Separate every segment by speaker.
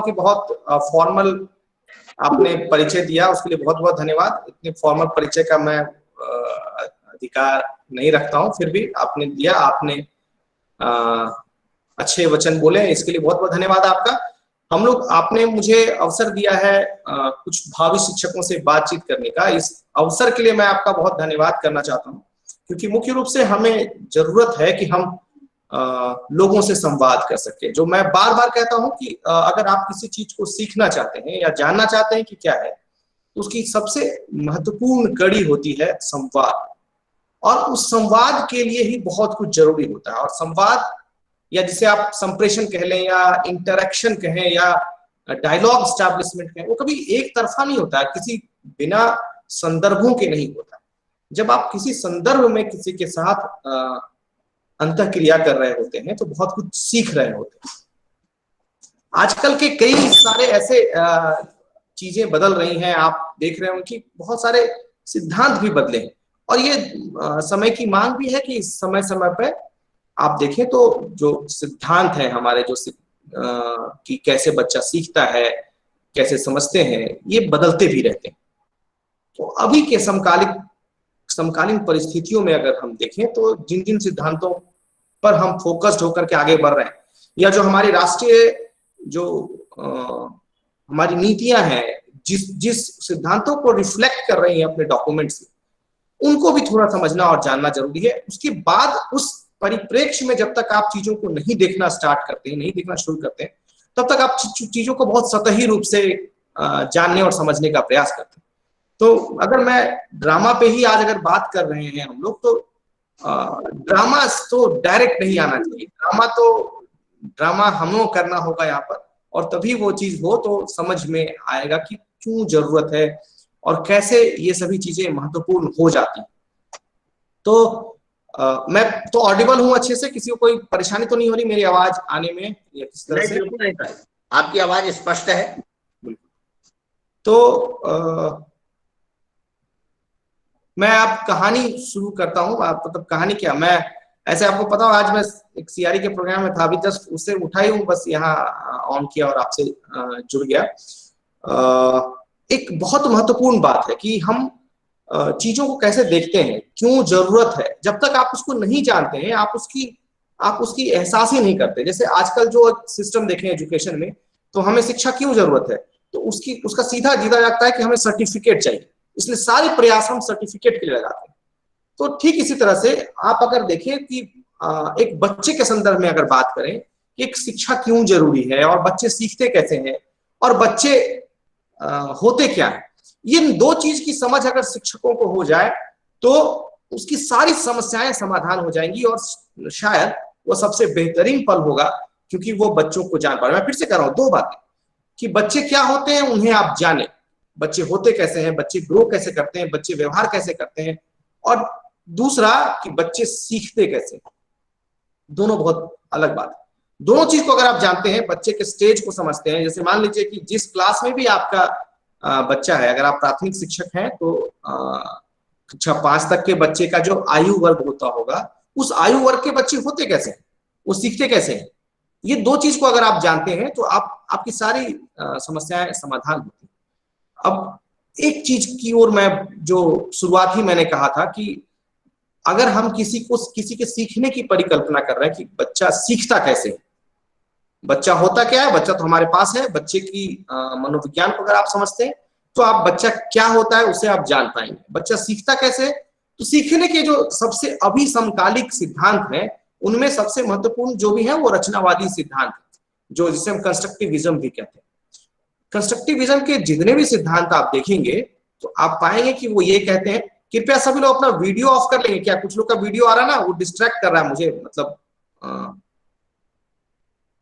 Speaker 1: कि बहुत फॉर्मल आपने परिचय दिया, उसके लिए बहुत बहुत धन्यवाद। इतने फॉर्मल परिचय का मैं अधिकार नहीं रखता हूं, फिर भी आपने दिया। आपने अच्छे वचन बोले, इसके लिए बहुत बहुत धन्यवाद आपका। आपने मुझे अवसर दिया है कुछ भावी शिक्षकों से बातचीत करने का। इस अवसर के लिए मैं आपका बहुत धन्यवाद करना चाहता हूं, क्योंकि मुख्य रूप से हमें जरूरत है कि हम लोगों से संवाद कर सके। जो मैं बार बार कहता हूं कि अगर आप किसी चीज को सीखना चाहते हैं या जानना चाहते हैं कि क्या है, तो उसकी सबसे महत्वपूर्ण कड़ी होती है संवाद। और उस संवाद के लिए ही बहुत कुछ जरूरी होता है। और संवाद, या जिसे आप संप्रेषण कह लें या इंटरेक्शन कहें या डायलॉग स्टैब्लिशमेंट कहें, वो कभी एक तरफा नहीं होता है, किसी बिना संदर्भों के नहीं होता। जब आप किसी संदर्भ में किसी के साथ अंतःक्रिया कर रहे होते हैं तो बहुत कुछ सीख रहे होते हैं। आजकल के कई सारे ऐसे चीजें बदल रही हैं, आप देख रहे हो कि बहुत सारे सिद्धांत भी बदले हैं। और ये समय की मांग भी है कि समय समय पे आप देखें तो जो सिद्धांत है हमारे, जो कि कैसे बच्चा सीखता है, कैसे समझते हैं, ये बदलते भी रहते हैं। तो अभी के समकालीन परिस्थितियों में अगर हम देखें तो जिन जिन सिद्धांतों पर हम फोकस्ड होकर के आगे बढ़ रहे हैं, या जो हमारी राष्ट्रीय जो हमारी नीतियां हैं, जिस सिद्धांतों को रिफ्लेक्ट कर रही हैं अपने डॉक्यूमेंट्स में, उनको भी थोड़ा समझना और जानना जरूरी है। उसके बाद उस परिप्रेक्ष्य में जब तक आप चीजों को नहीं देखना स्टार्ट करते हैं, नहीं देखना शुरू करते हैं, तब तक आप चीजों को बहुत सतही रूप से जानने और समझने का प्रयास करते हैं। तो अगर मैं ड्रामा पे ही आज अगर बात कर रहे हैं हम लोग, तो ड्रामा तो डायरेक्ट नहीं आना चाहिए। ड्रामा हमें करना होगा यहाँ पर, और तभी वो चीज हो तो समझ में आएगा कि क्यों जरूरत है और कैसे ये सभी चीजें महत्वपूर्ण हो जाती। तो मैं तो ऑडिबल हूं अच्छे से? किसी को कोई परेशानी तो नहीं हो रही मेरी आवाज आने में या किस तरह से?
Speaker 2: बिल्कुल नहीं सर, आपकी आवाज स्पष्ट है।
Speaker 1: तो मैं अब कहानी शुरू करता हूँ। मतलब कहानी क्या, मैं ऐसे आपको पता हो आज मैं एक सीआरई के प्रोग्राम में था, अभी जस्ट उससे उठाई हूँ, बस यहाँ ऑन किया और आपसे जुड़ गया। एक बहुत महत्वपूर्ण बात है कि हम चीजों को कैसे देखते हैं, क्यों जरूरत है। जब तक आप उसको नहीं जानते हैं, आप उसकी एहसास ही नहीं करते। जैसे आजकल जो सिस्टम देखें एजुकेशन में, तो हमें शिक्षा क्यों जरूरत है, तो उसका सीधा जीता जाता है कि हमें सर्टिफिकेट चाहिए, इसलिए सारे प्रयास हम सर्टिफिकेट के लिए लगाते हैं। तो ठीक इसी तरह से आप अगर देखें कि एक बच्चे के संदर्भ में अगर बात करें कि एक शिक्षा क्यों जरूरी है और बच्चे सीखते कैसे हैं और बच्चे होते क्या है, ये दो चीज की समझ अगर शिक्षकों को हो जाए तो उसकी सारी समस्याएं समाधान हो जाएंगी, और शायद वो सबसे बेहतरीन पल होगा, क्योंकि वो बच्चों को जान पा रहे। मैं फिर से कह रहा हूं दो बातें, कि बच्चे क्या होते हैं उन्हें आप जाने, बच्चे होते कैसे हैं, बच्चे ग्रो कैसे करते हैं, बच्चे व्यवहार कैसे करते हैं, और दूसरा कि बच्चे सीखते कैसे। दोनों बहुत अलग बात है। दोनों चीज को अगर आप जानते हैं, बच्चे के स्टेज को समझते हैं, जैसे मान लीजिए कि जिस क्लास में भी आपका बच्चा है, अगर आप प्राथमिक शिक्षक हैं तो कक्षा 5 तक के बच्चे का जो आयु वर्ग होता होगा, उस आयु वर्ग के बच्चे होते कैसे हैं, वो सीखते कैसे हैं, ये दो चीज को अगर आप जानते हैं तो आपकी सारी समस्याएं समाधान होती हैं। अब एक चीज की ओर मैं, जो शुरुआत ही मैंने कहा था कि अगर हम किसी के सीखने की परिकल्पना कर रहे हैं कि बच्चा सीखता कैसे है, बच्चा होता क्या है, बच्चा तो हमारे पास है, बच्चे की मनोविज्ञान को अगर आप समझते हैं तो आप बच्चा क्या होता है उसे आप जान पाएंगे। बच्चा सीखता कैसे, तो सीखने के जो सबसे अभी समकालिक सिद्धांत हैं, उनमें सबसे महत्वपूर्ण जो भी है वो रचनावादी सिद्धांत, जो जिसे हम कंस्ट्रक्टिविज्म भी कहते हैं। कंस्ट्रक्टिविज्म के जितने भी सिद्धांत आप देखेंगे तो आप पाएंगे कि वो ये कहते हैं, कृपया सभी लोग अपना वीडियो ऑफ कर लेंगे क्या? कुछ लोग का वीडियो आ रहा है ना, वो डिस्ट्रैक्ट कर रहा है मुझे, मतलब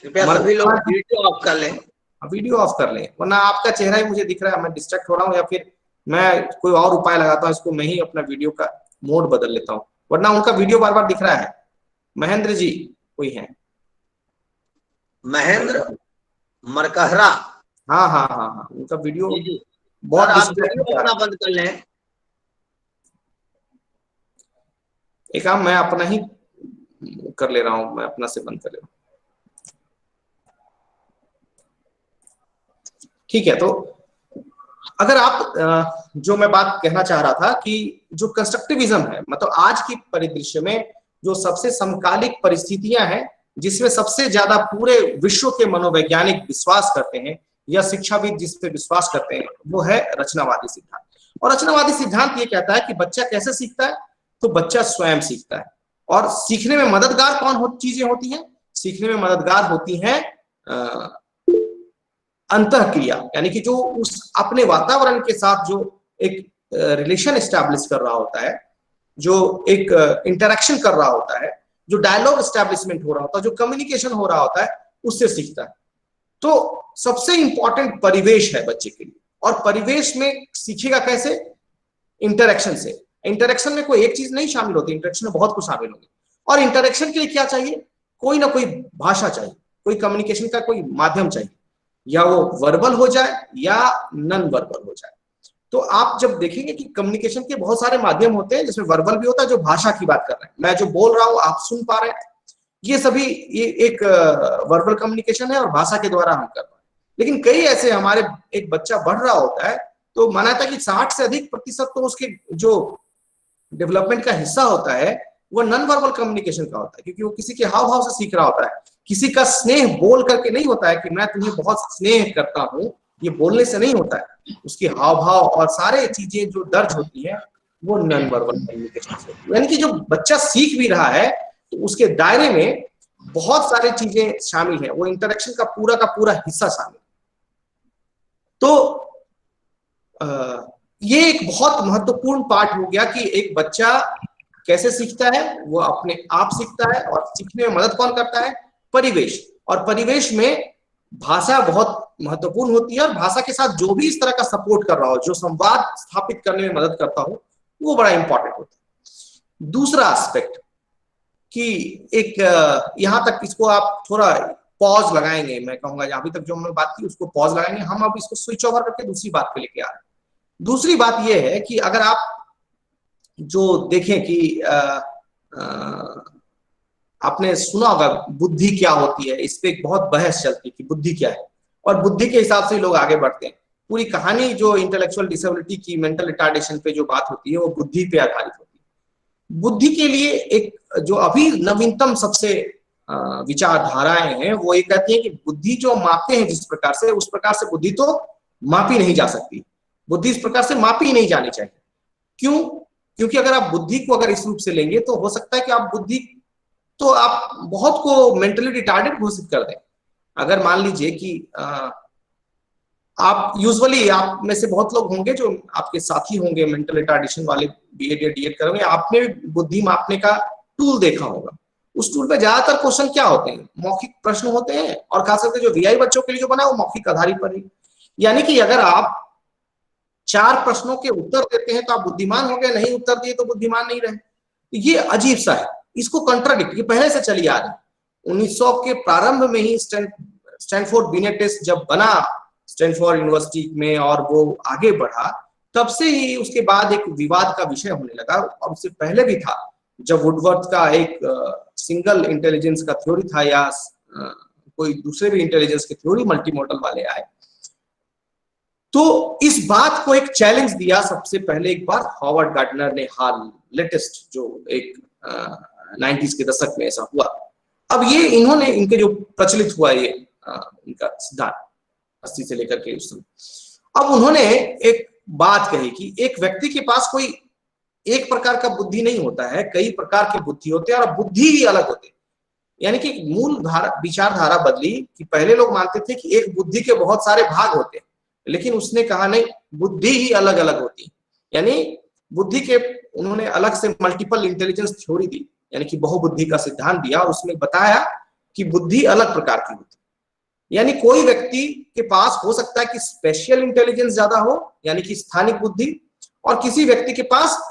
Speaker 2: कृपया सभी लोग वीडियो ऑफ कर लें।
Speaker 1: वीडियो ऑफ कर लें, वरना आपका चेहरा ही मुझे दिख रहा है, मैं डिस्ट्रैक्ट हो रहा हूँ, या फिर मैं कोई और उपाय लगाता हूँ, इसको मैं ही अपना वीडियो का मोड बदल लेता हूँ, वरना उनका वीडियो बार बार दिख रहा है। महेंद्र जी कोई है?
Speaker 2: महेंद्र मरकहरा,
Speaker 1: हाँ हाँ हाँ हाँ, उनका वीडियो
Speaker 2: बहुत आप वीडियो अपना बंद कर लें।
Speaker 1: एक काम मैं अपना ही कर ले रहा हूँ, मैं अपना से बंद कर ले रहा हूँ। ठीक है, तो अगर आप जो मैं बात कहना चाह रहा था कि जो कंस्ट्रक्टिविज्म है, मतलब आज की परिदृश्य में जो सबसे समकालिक परिस्थितियां हैं जिसमें सबसे ज्यादा पूरे विश्व के मनोवैज्ञानिक विश्वास करते हैं या शिक्षाविद जिस पे विश्वास करते हैं, वो है रचनावादी सिद्धांत। और रचनावादी सिद्धांत ये कहता है कि बच्चा कैसे सीखता है, तो बच्चा स्वयं सीखता है। और सीखने में मददगार चीजें होती हैं, सीखने में मददगार होती हैं अंतःक्रिया, यानी कि जो उस अपने वातावरण के साथ जो एक रिलेशन एस्टैब्लिश कर रहा होता है, जो एक इंटरेक्शन कर रहा होता है, जो डायलॉग एस्टैब्लिशमेंट हो रहा होता है, जो कम्युनिकेशन हो रहा होता है, उससे सीखता है। तो सबसे इंपॉर्टेंट परिवेश है बच्चे के लिए। और परिवेश में सीखेगा कैसे? इंटरेक्शन से। इंटरेक्शन में कोई एक चीज नहीं शामिल होती, इंटरेक्शन में बहुत कुछ शामिल होगी। और इंटरेक्शन के लिए क्या चाहिए? कोई ना कोई भाषा चाहिए, कोई कम्युनिकेशन का कोई माध्यम चाहिए, या वो वर्बल हो जाए या नॉन वर्बल हो जाए। तो आप जब देखेंगे कि कम्युनिकेशन के बहुत सारे माध्यम होते हैं, जिसमें वर्बल भी होता है, जो भाषा की बात कर रहे हैं, मैं जो बोल रहा हूं आप सुन पा रहे हैं, ये सभी ये एक वर्बल कम्युनिकेशन है और भाषा के द्वारा हम कर रहे हैं। लेकिन कई ऐसे हमारे एक बच्चा बढ़ रहा होता है तो माना था कि 60 से अधिक प्रतिशत तो उसके जो डेवलपमेंट का हिस्सा होता है वो नॉन वर्बल कम्युनिकेशन का होता है, क्योंकि वो किसी के हाव भाव से सीख रहा होता है। किसी का स्नेह बोल करके नहीं होता है कि मैं तुम्हें बहुत स्नेह करता हूं, ये बोलने से नहीं होता है। उसके हाव भाव और सारे चीजें जो दर्ज होती है वो नॉन वर्बल कम्युनिकेशन से, यानी कि जो बच्चा सीख भी रहा है तो उसके दायरे में बहुत सारी चीजें शामिल है, वो इंटरेक्शन का पूरा हिस्सा शामिल। तो ये एक बहुत महत्वपूर्ण पार्ट हो गया कि एक बच्चा कैसे सीखता है, वो अपने आप सीखता है। और सीखने में मदद कौन करता है? परिवेश। और परिवेश में भाषा बहुत महत्वपूर्ण होती है, और भाषा के साथ जो भी इस तरह का सपोर्ट कर रहा हो, जो संवाद स्थापित करने में मदद करता हो, वो बड़ा इंपॉर्टेंट होता है। दूसरा एस्पेक्ट कि एक यहां तक इसको आप थोड़ा पॉज लगाएंगे, मैं कहूंगा अभी तक जो हमने बात की उसको पॉज लगाएंगे, हम अब इसको स्विच ओवर करके दूसरी बात पे लेके आ रहे हैं। दूसरी बात यह है कि अगर आप जो देखें कि आपने सुना होगा बुद्धि क्या होती है, इस पे एक बहुत बहस चलती है कि बुद्धि क्या है, और बुद्धि के हिसाब से लोग आगे बढ़ते हैं। पूरी कहानी जो इंटेलेक्चुअल डिसेबिलिटी की, मेंटल रिटार्डेशन पे जो बात होती है वो बुद्धि पे आधारित होती है। बुद्धि के लिए एक जो अभी नवीनतम सबसे विचारधाराएं हैं वो ये कहती है कि बुद्धि जो मापते हैं जिस प्रकार से, उस प्रकार से बुद्धि तो मापी नहीं जा सकती। बुद्धि इस प्रकार से मापी नहीं जानी चाहिए। क्यों? क्योंकि अगर आप बुद्धि को अगर इस रूप से लेंगे तो हो सकता है कि आप बुद्धि तो आप बहुत को मेंटली रिटार्डेड घोषित कर दें। अगर मान लीजिए कि आप यूजुअली, आप में से बहुत लोग होंगे जो आपके साथी होंगे मेंटल रिटार्डेशन वाले, बीएड या डीएड करेंगे, आपने बुद्धि मापने का टूल देखा होगा। उस टूल पे ज्यादातर क्वेश्चन क्या होते हैं? मौखिक प्रश्न होते हैं, और खास करके जो वीआई बच्चों के लिए जो बना है वो मौखिक आधारित पर ही। यानी कि अगर आप 4 प्रश्नों के उत्तर देते हैं तो आप बुद्धिमान हो गए, नहीं उत्तर दिए तो बुद्धिमान नहीं रहे। ये अजीब सा है, इसको कंट्राडिक्ट, ये पहले से चली आ रही। 1900 के प्रारंभ में ही स्टैनफोर्ड बिनेट टेस्ट जब बना स्टैनफोर्ड यूनिवर्सिटी में और वो आगे बढ़ा, तब से ही उसके बाद एक विवाद का विषय होने लगा। और उससे पहले भी था, जब वुडवर्थ का एक सिंगल इंटेलिजेंस का थ्योरी था, या कोई दूसरे भी इंटेलिजेंस की थ्योरी मल्टीमोडल वाले आए, तो इस बात को एक चैलेंज दिया सबसे पहले एक बार हॉवर्ड गार्डनर ने, हाल लेटेस्ट जो एक 90s के दशक में ऐसा हुआ। अब ये इन्होंने, इनके जो प्रचलित हुआ ये इनका सिद्धांत 80 से लेकर के उस समय, अब उन्होंने एक बात कही कि एक व्यक्ति के पास कोई एक प्रकार का बुद्धि नहीं होता है, कई प्रकार के बुद्धि होते हैं, और बुद्धि ही अलग होते हैं। यानी कि मूल विचारधारा बदली कि पहले लोग मानते थे कि एक बुद्धि के बहुत सारे भाग होते हैं, लेकिन उसने कहा नहीं, बुद्धि ही अलग अलग होती है। यानी बुद्धि के उन्होंने अलग से मल्टीपल इंटेलिजेंस थ्योरी दी, यानी कि बहुबुद्धि का सिद्धांत दिया। उसमें बताया कि बुद्धि अलग प्रकार की होती है। यानी कोई व्यक्ति के पास हो सकता है कि स्पेशल इंटेलिजेंस ज्यादा हो, यानी कि स्थानिक बुद्धि, और किसी व्यक्ति के पास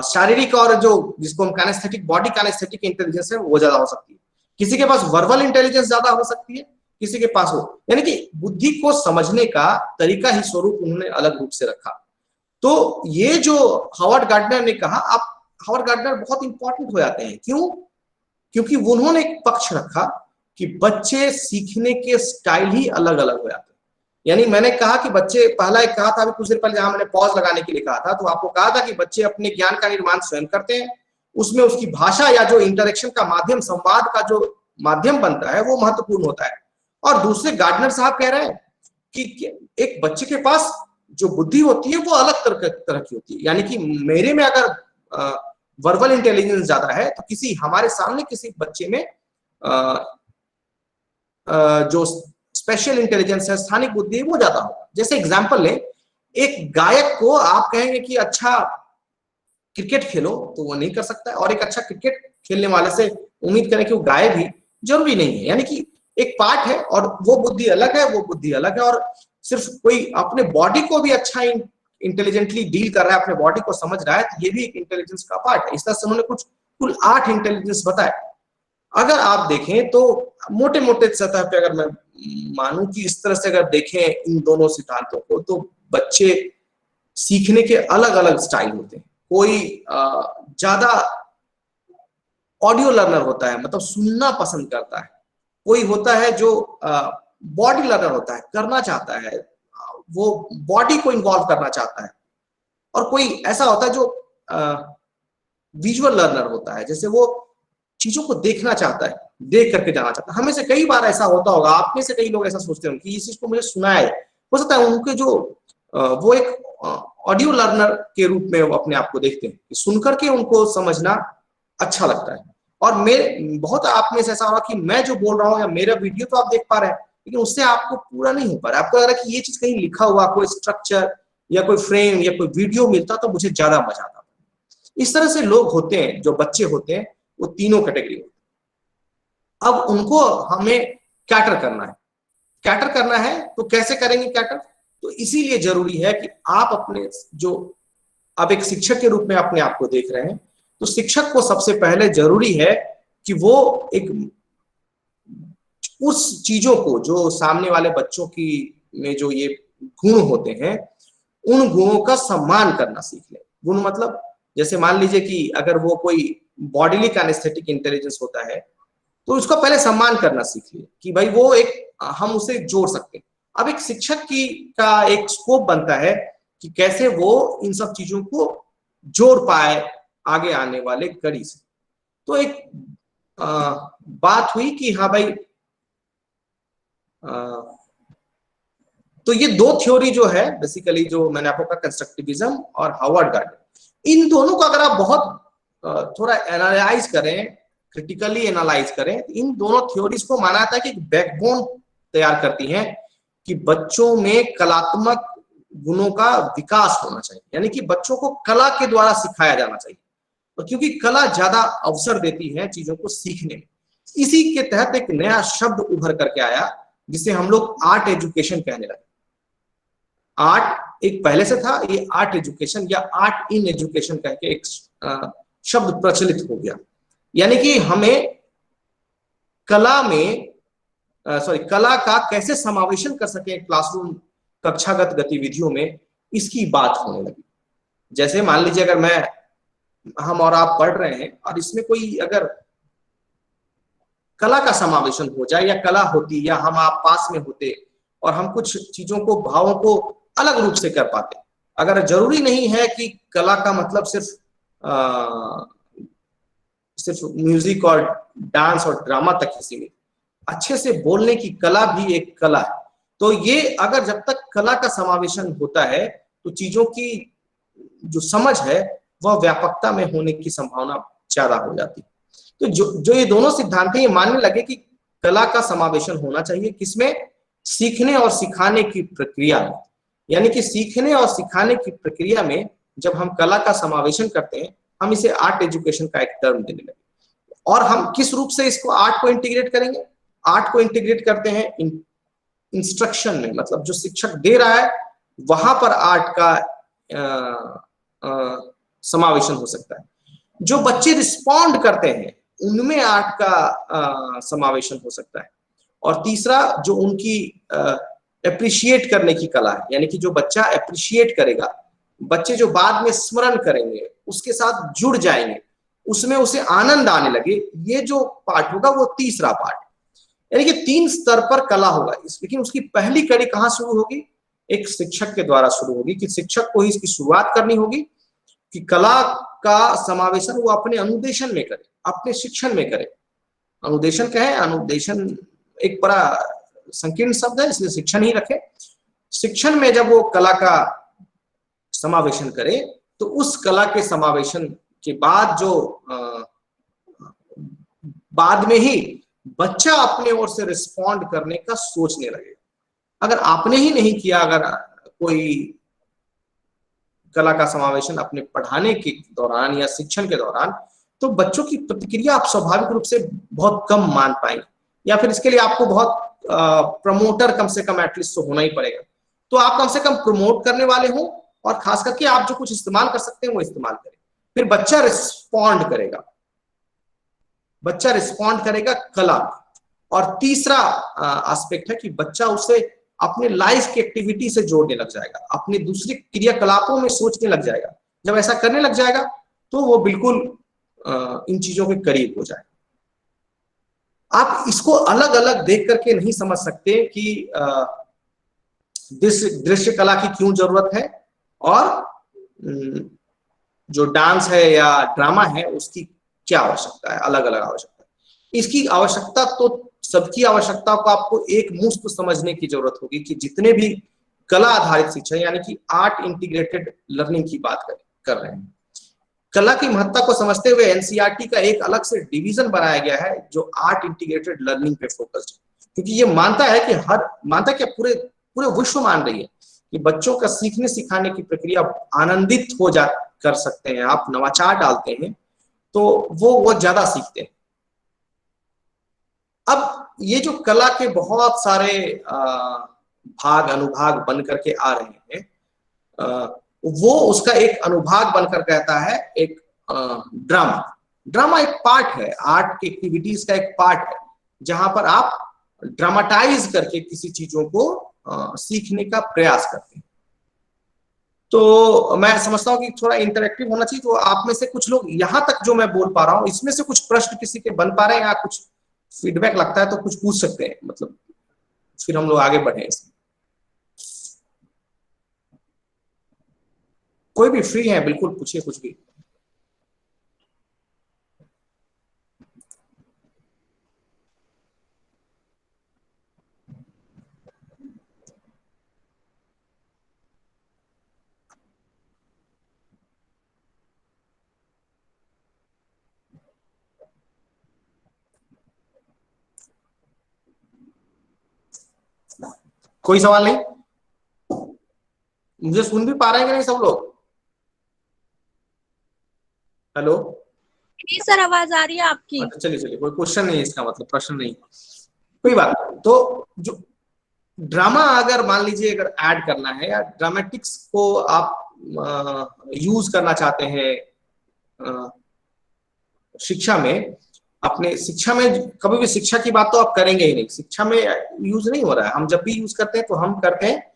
Speaker 1: शारीरिक और जो जिसको हम काइनेस्थेटिक, बॉडी काइनेस्थेटिक इंटेलिजेंस है वो ज्यादा हो सकती है। किसी के पास वर्बल इंटेलिजेंस ज्यादा हो सकती है, किसी के पास हो। यानी कि बुद्धि को समझने का तरीका ही, स्वरूप उन्होंने अलग रूप से रखा। तो ये जो हॉवर्ड गार्डनर ने कहा, आप हॉवर्ड गार्डनर बहुत इंपॉर्टेंट हो जाते हैं। क्यों? क्योंकि उन्होंने एक पक्ष रखा कि बच्चे सीखने के स्टाइल ही अलग अलग हो जाते हैं। यानी मैंने कहा कि बच्चे, पहला एक कहा था अभी कुछ देर पहले, जहां मैंने पॉज लगाने के लिए कहा था, तो आपको कहा था कि बच्चे अपने ज्ञान का निर्माण स्वयं करते हैं, उसमें उसकी भाषा या जो इंटरेक्शन का माध्यम, संवाद का जो माध्यम बनता है वो महत्वपूर्ण होता है। और दूसरे गार्डनर साहब कह रहे हैं कि एक बच्चे के पास जो बुद्धि होती है वो अलग तरह की होती है। यानी कि मेरे में अगर वर्बल इंटेलिजेंस ज्यादा है, तो किसी हमारे सामने किसी बच्चे में जो स्पेशल इंटेलिजेंस है, स्थानिक बुद्धि है, वो ज्यादा होगा। जैसे एग्जांपल लें, एक गायक को आप कहेंगे कि अच्छा क्रिकेट खेलो, तो वो नहीं कर सकता है, और एक अच्छा क्रिकेट खेलने वाले से उम्मीद करें कि वो गाए भी, जरूरी नहीं है। यानी कि एक पार्ट है और वो बुद्धि अलग है, वो बुद्धि अलग है। और सिर्फ कोई अपने बॉडी को भी अच्छा इंटेलिजेंटली डील कर रहा है, अपने बॉडी को समझ रहा है, तो ये भी एक इंटेलिजेंस का पार्ट है। इस तरह से उन्होंने कुछ कुल 8 इंटेलिजेंस बताए। अगर आप देखें तो मोटे मोटे सतह पे अगर मैं मानूं कि इस तरह से अगर देखें इन दोनों सिद्धांतों को, तो बच्चे सीखने के अलग अलग स्टाइल होते हैं। कोई ज्यादा ऑडियो लर्नर होता है, मतलब सुनना पसंद करता है। कोई होता है जो बॉडी लर्नर होता है, करना चाहता है, वो बॉडी को इन्वॉल्व करना चाहता है। और कोई ऐसा होता है जो विजुअल लर्नर होता है, जैसे वो चीजों को देखना चाहता है, देख करके जाना चाहता है। हमें से कई बार ऐसा होता होगा, आप में से कई लोग ऐसा सोचते होंगे कि इस चीज को मुझे सुना है। हो सकता है उनके जो वो एक ऑडियो लर्नर के रूप में वो अपने आप को देखते हैं, सुन करके उनको समझना अच्छा लगता है। और मेरे बहुत आप में से ऐसा होगा कि मैं जो बोल रहा हूँ या मेरा वीडियो तो आप देख पा रहे हैं, लेकिन उससे आपको पूरा नहीं हो पा रहा है। आपको लग रहा है कि ये चीज कहीं लिखा हुआ, कोई स्ट्रक्चर या कोई फ्रेम या कोई वीडियो मिलता तो मुझे ज्यादा मजा आता। इस तरह से लोग होते हैं, जो बच्चे होते हैं, वो तीनों कैटेगरी होते हैं। अब उनको हमें कैटर करना है। कैटर करना है तो कैसे करेंगे कैटर? तो इसीलिए जरूरी है कि आप अपने जो अब एक शिक्षक के रूप में अपने आप को देख रहे हैं, तो शिक्षक को सबसे पहले जरूरी है कि वो एक उस चीजों को जो सामने वाले बच्चों की में जो ये गुण होते हैं, उन गुणों का सम्मान करना सीख ले। गुण मतलब जैसे मान लीजिए कि अगर वो कोई बॉडीली काइनेस्थेटिक इंटेलिजेंस होता है, तो उसका पहले सम्मान करना सीख लिए कि भाई वो एक हम उसे जोड़ सकते हैं। अब एक शिक्षक की का एक स्कोप बनता है कि कैसे वो इन सब चीजों को जोड़ पाए आगे आने वाले कड़ी से। तो एक बात हुई कि हाँ भाई, तो ये दो थ्योरी जो है बेसिकली, जो मैंने आपको कहा, कंस्ट्रक्टिविज्म और हार्वर्ड गार्डनर, इन दोनों को अगर आप बहुत थोड़ा एनालाइज करें, क्रिटिकली एनालाइज करें, तो इन दोनों थ्योरीज को माना जाता है कि एक बैकबोन तैयार करती हैं कि बच्चों में कलात्मक गुणों का विकास होना चाहिए। यानी कि बच्चों को कला के द्वारा सिखाया जाना चाहिए, और क्योंकि कला ज्यादा अवसर देती है चीजों को सीखने में। इसी के तहत एक नया शब्द उभर करके आया जिसे हम लोग आर्ट एजुकेशन कहने लगे। आर्ट एक पहले से था, ये आर्ट एजुकेशन या आर्ट इन एजुकेशन कह के एक शब्द प्रचलित हो गया। यानी कि हमें कला में कला का कैसे समावेशन कर सके क्लासरूम कक्षागत गतिविधियों में, इसकी बात होने लगी। जैसे मान लीजिए अगर हम और आप पढ़ रहे हैं और इसमें कोई अगर कला का समावेशन हो जाए, या कला होती, या हम आप पास में होते और हम कुछ चीजों को, भावों को अलग रूप से कर पाते। अगर जरूरी नहीं है कि कला का मतलब सिर्फ म्यूजिक और डांस और ड्रामा तक ही सीमित, अच्छे से बोलने की कला भी एक कला है। तो ये अगर जब तक कला का समावेशन होता है, तो चीजों की जो समझ है वह व्यापकता में होने की संभावना ज्यादा हो जाती है। तो जो ये दोनों सिद्धांत हैं, ये मानने लगे कि कला का समावेशन होना चाहिए, किसमें? सीखने और सिखाने की प्रक्रिया में। यानी कि सीखने और सिखाने की प्रक्रिया में जब हम कला का समावेशन करते हैं, हम इसे आर्ट एजुकेशन का एक टर्म देने लगे। और हम किस रूप से इसको आर्ट को इंटीग्रेट करेंगे? आर्ट को इंटीग्रेट करते हैं इंस्ट्रक्शन में, मतलब जो शिक्षक दे रहा है वहां पर आर्ट का समावेशन हो सकता है। जो बच्चे रिस्पॉन्ड करते हैं उनमें आर्ट का समावेशन हो सकता है। और तीसरा, जो उनकी एप्रिशिएट करने की कला है, यानी कि जो बच्चा एप्रिशिएट करेगा, बच्चे जो बाद में स्मरण करेंगे, उसके साथ जुड़ जाएंगे, उसमें उसे आनंद आने लगे, ये जो पार्ट होगा वो तीसरा पार्ट। यानी कि 3 स्तर पर कला होगा। लेकिन उसकी पहली कड़ी कहाँ शुरू होगी? एक शिक्षक के द्वारा शुरू होगी, कि शिक्षक को ही इसकी शुरुआत करनी होगी कि कला का समावेशन वो अपने अनुदेशन में करे, अपने शिक्षण में करे। अनुदेशन क्या है? अनुदेशन एक बड़ा संकीर्ण शब्द है, इसलिए शिक्षण ही रखे। शिक्षण में जब वो कला का समावेशन करे तो उस कला के समावेशन के बाद जो बाद में ही बच्चा अपने ओर से रिस्पॉन्ड करने का सोचने लगेगा। अगर आपने ही नहीं किया, अगर कोई कला का समावेशन अपने पढ़ाने के दौरान या शिक्षण के दौरान, तो बच्चों की प्रतिक्रिया आप स्वाभाविक रूप से बहुत कम मान पाएंगे, या फिर इसके लिए आपको बहुत प्रमोटर कम से कम एटलीस्ट तो होना ही पड़ेगा। तो आप कम से कम प्रमोट करने वाले हो, और खास करके आप जो कुछ इस्तेमाल कर सकते हैं वो इस्तेमाल करें। फिर बच्चा रिस्पॉन्ड करेगा, बच्चा रिस्पॉन्ड करेगा कला। और तीसरा एस्पेक्ट है कि बच्चा उसे अपने लाइफ की एक्टिविटी से जोड़ने लग जाएगा, अपने दूसरे क्रियाकलापों में सोचने लग जाएगा। जब ऐसा करने लग जाएगा तो वो बिल्कुल इन चीजों के करीब हो जाएगा। आप इसको अलग अलग देख करके नहीं समझ सकते कि दृश्य कला की क्यों जरूरत है, और जो डांस है या ड्रामा है उसकी क्या आवश्यकता है, अलग अलग आवश्यकता है। इसकी आवश्यकता तो सबकी आवश्यकता को आपको एक मुश्त समझने की जरूरत होगी कि जितने भी कला आधारित शिक्षा यानी कि आर्ट इंटीग्रेटेड लर्निंग की बात कर रहे हैं, कला की महत्ता को समझते हुए एनसीईआरटी का एक अलग से डिवीजन बनाया गया है जो आर्ट इंटीग्रेटेड लर्निंग पे फोकस्ड है। क्योंकि ये मानता है कि पूरे विश्व मान रही है कि बच्चों का सीखने सिखाने की प्रक्रिया आनंदित हो जा कर सकते हैं। आप नवाचार डालते हैं तो वो ज्यादा सीखते हैं। अब ये जो कला के बहुत सारे भाग अनुभाग बन करके आ रहे हैं, वो उसका एक अनुभाग बनकर कहता है एक ड्रामा एक पार्ट है, आर्ट की एक्टिविटीज का एक पार्ट है, जहां पर आप ड्रामाटाइज करके किसी चीजों को सीखने का प्रयास करते हैं। तो मैं समझता हूं कि थोड़ा इंटरेक्टिव होना चाहिए। तो आप में से कुछ लोग यहां तक जो मैं बोल पा रहा हूं, इसमें से कुछ प्रश्न किसी के बन पा रहे हैं या कुछ फीडबैक लगता है तो कुछ पूछ सकते हैं, मतलब फिर हम लोग आगे बढ़े इसमें। कोई भी फ्री है, बिल्कुल पूछिए कुछ भी। कोई सवाल नहीं? मुझे सुन भी पा रहे हैं कि नहीं सब लोग? हेलो
Speaker 3: जी सर, आवाज आ रही है आपकी।
Speaker 1: अच्छा चलिए, कोई क्वेश्चन नहीं है, इसका मतलब प्रश्न नहीं, कोई बात नहीं। तो जो ड्रामा अगर मान लीजिए अगर ऐड करना है या ड्रामेटिक्स को आप यूज करना चाहते हैं शिक्षा में, अपने शिक्षा में कभी भी शिक्षा की बात तो आप करेंगे ही नहीं, शिक्षा में यूज नहीं हो रहा है। हम जब भी यूज करते हैं तो हम करते हैं